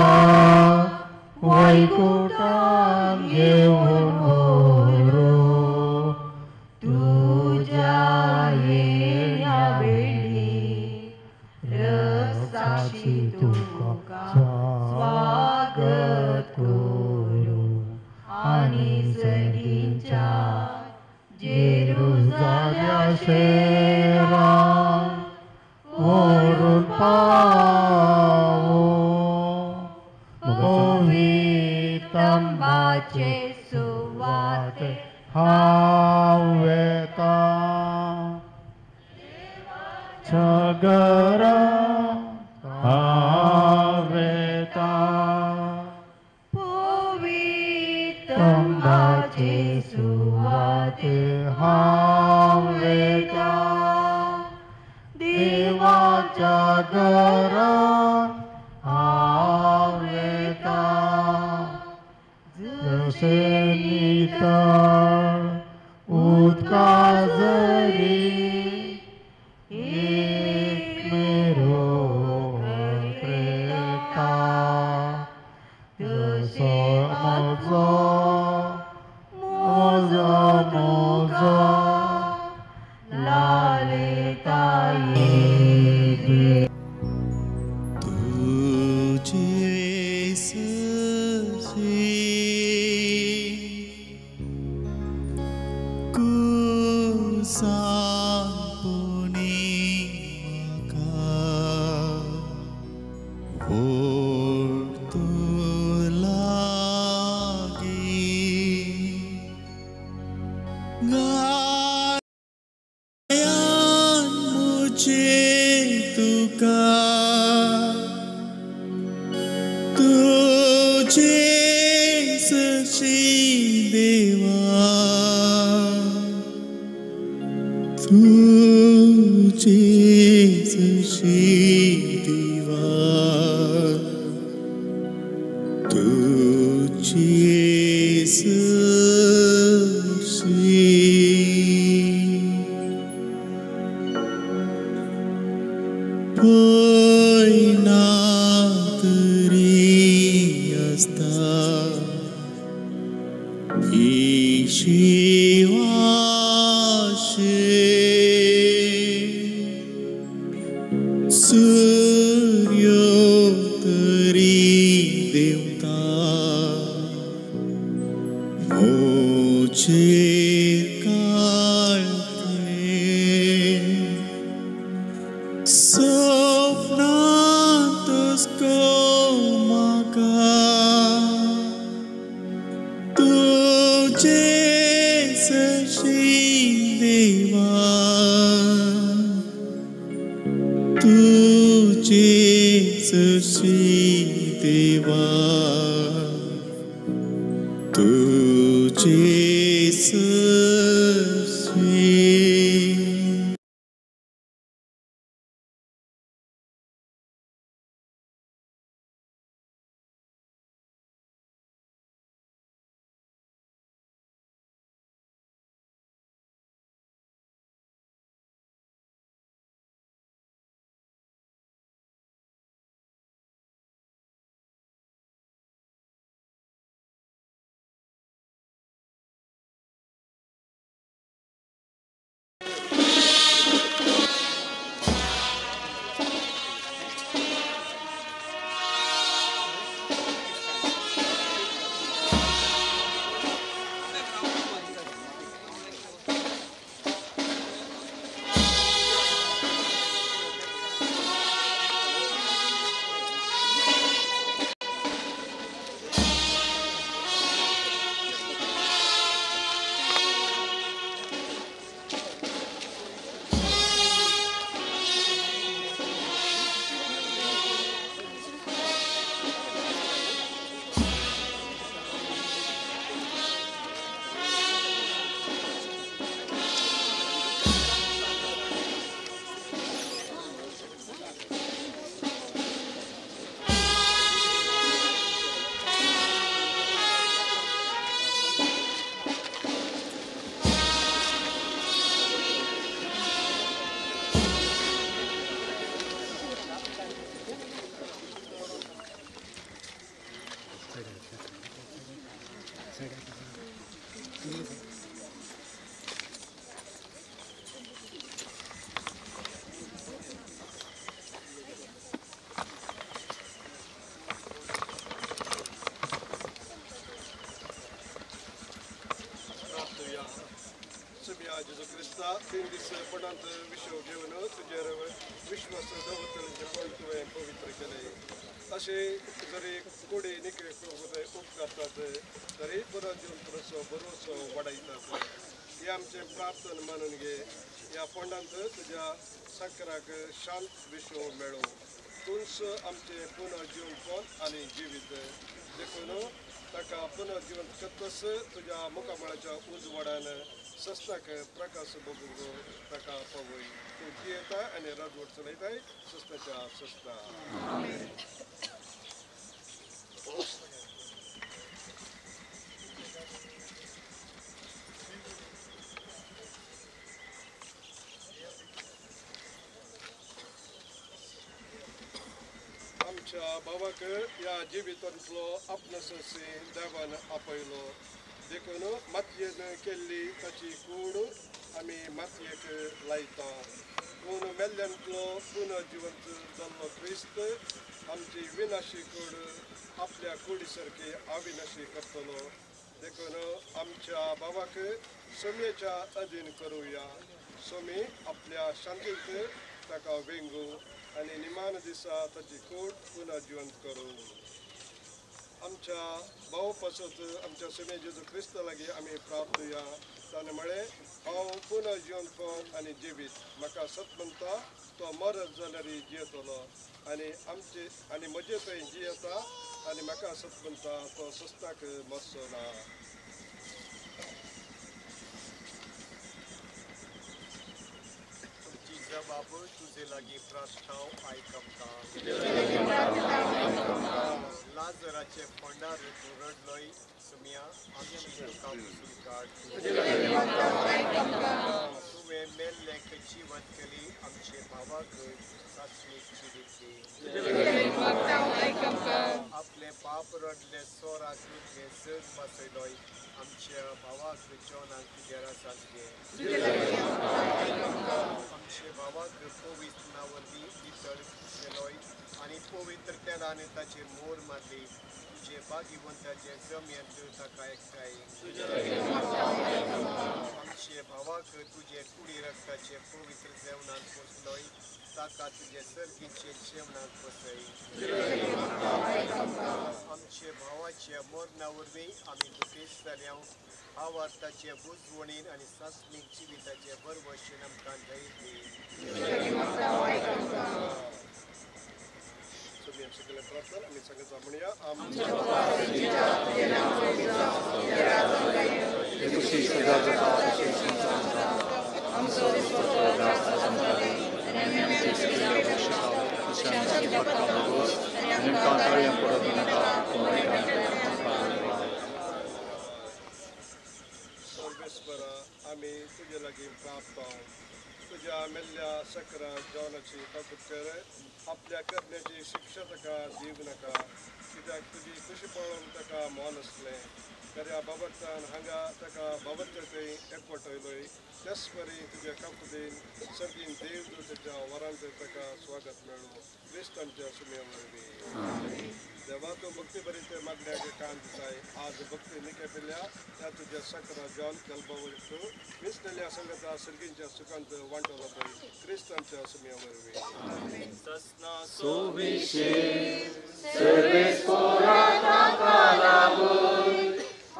वैकुंठांत घेऊन व्हरो, तुझ्या येण्या वेळी रक्षाशी तुका स्वागत करू आणि सगळींच्या जेरुसलेम शहरांत व्हरून पावो. तंबाचे सुवात हांव येता घरांत हांव येता. तंबाचे सुवात हांव येता देवाच्या घरांत हांव येता. जशे नितळ उदका जरी एक मेरो प्रेता, तसो म्हजो लालेता येते. तुझे सशी कुसापुनी म्हाका ओळखू लागी. गायान मुझे तुका तुझे सशी देवा, तुझे सशी देवा, तुझे सशी. पयना तरी आसता शिवाशे सूर्यो तरी देवता मोचेर काळखे. स्वप्नांतस्को म्हाका तुझे सशी देवा, तुझे सशी देवा, तुझे Jesu Krista, तीन पडांत विश्व घेऊन तुझ्या विश्वास दवतले पण तुवें पवित्र केले असे जरी कोडे निके उपकारतात तरी बरो जीवन परसो बरोसो वाडयतात हे आमचे प्रार्थना मानून घे या पंडांत तुझ्या संकराक शांत विश्व मेळो तूंच आमचे पुनर्जीवन कोण आणि जिवीत देखून ताका पुनर्जीवन करतस तुझ्या मुखामळाच्या उजवाडान सस्ताक प्रकाश बघूंक ताका पवय तूं जियेता आनी राजवट चलयताय सस्ताच्या सस्ता आमच्या भावाक या जिवितांतलो आपणसी देवान आपयलो देखून मातयेन केल्ली ताची कूड आमी मातयेक लायता पूण मेल्ल्यांतलो पुनर्जिवंत जाल्लो क्रिस्त आमची विनाशी कूड आपल्या कुडी सारकी अविनाशी करतलो देखून आमच्या भावाक सोम्येच्या अधीन करुया सोमी आपल्या शांतींत ताका वेंगू आनी निमान दिसा ताची कूड पुनर्जिवंत करूं आमच्या भाव पासत आमच्या सोम्या जेजू क्रिस्ता लागीं आमी प्रार्थुया ताणे म्हळें हांव पुनर्जिवंत कोण आनी जिवीत म्हाका सत म्हणटा तो मरत जाल्यार जियेतलो आनी आमचे आनी म्हजे थंय जियेता आनी म्हाका सत म्हणटा तो सस्ताक मरचो ना बाबू तुझे लागी प्रार्थना आयकमता लाजराचे पंडार तू रडलोय सुमिया आमची तुका स्वीकार तुवें मेल्लेक जिवंत केली आमचे भावाक सासणीची दिली आपले पाप रडले सोराक तुगे जग बसयलोय आमच्या भावाक जॉनाक तुगेरा सासगे आमचे भावाक पवित्र नावरवी इतर केलोय आनी पवित्र तेलान ताचेर मोर मारली तुजे बागीवंताचे जमेंत ताका एकठांय आमचे भावाक तुजे कुडी रक्ताचे पवित्र जेवणाक पोसलोय ताका तुजे सर्गीचे जेवणाक पोसय आमचे भावाच्या मोरणा वरवीं आमी दुखेश जाल्या आवाज ताचे बुजवणीन आनी सासणीक जिविताचे बरे भशेन आमकां धैर्य दी सगळे प्रार्थना आमी सगळे म्हणया सर्वेश्वरा आमी तुजे लागीं प्रार्थना तुझ्या मेल्ल्या सकरा जॉनाची फाकूत कर आपल्या करण्याची शिक्षा ताका दिवं नाका कित्याक तुजी खुशी पळोवन ताका मोन आसलें खऱ्या बाबतान हांगा ताका बाबत थंय एकवटयलोय त्याच परी तुज्या काकुदीन सर्गीन देवदूताच्या वरांत ताका स्वागत मेळो क्रिस्तांच्या सुम्या वरवीं देवा तूं भक्ती बरीत मागण्याक कान दिसाय आज भक्ती निकेपिल्ल्या त्या तुज्या सकरा जॉन कल्पवयतू मिसलेल्या संगता सर्गींच्या सुखांत वांटलो पळय क्रिस्तांच्या सुम्या वरवीं सस्ना सुविशेष सर्वेस्परा ताका लागून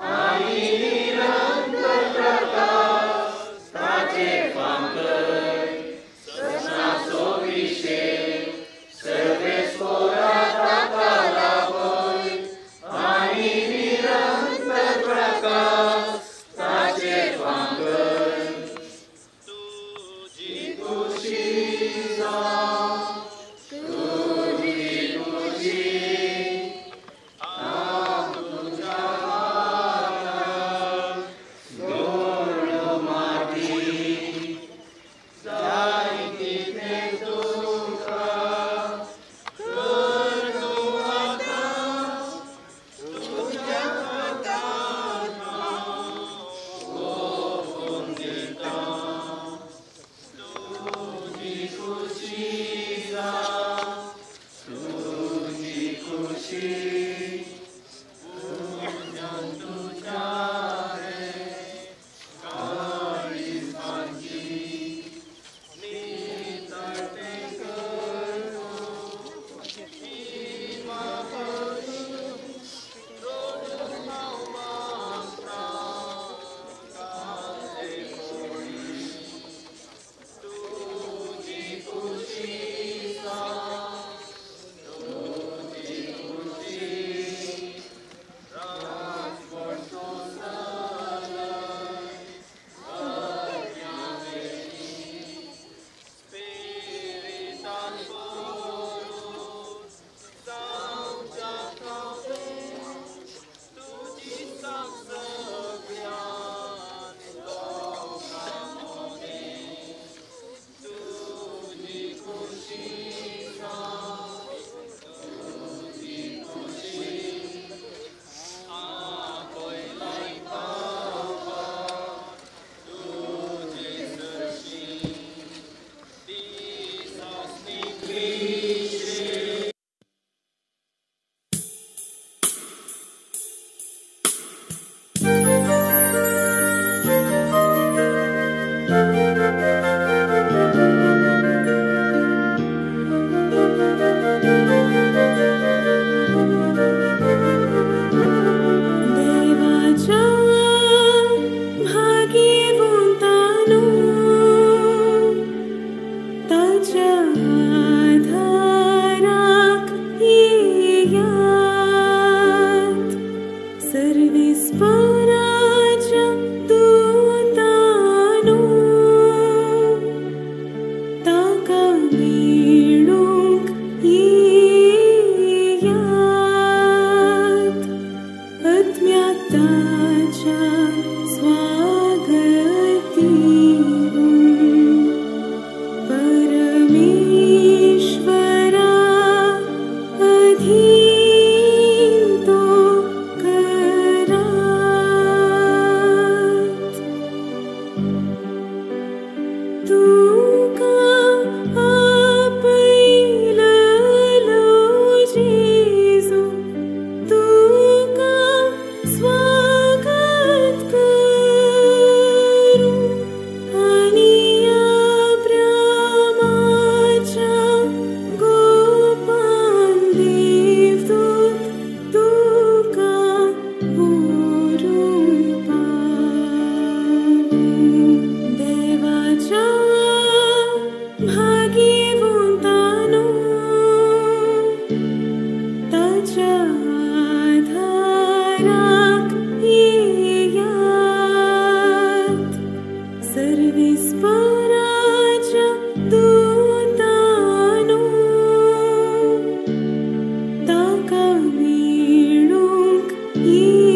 आनी निरंतर प्रकाश ताचे फांकर सस्ना सुविशेष सर्वेस्परा ताका लागून आनी निरंतर प्रकाश ताचे फांकर तुझी खुशी जावं तुझी खुशी You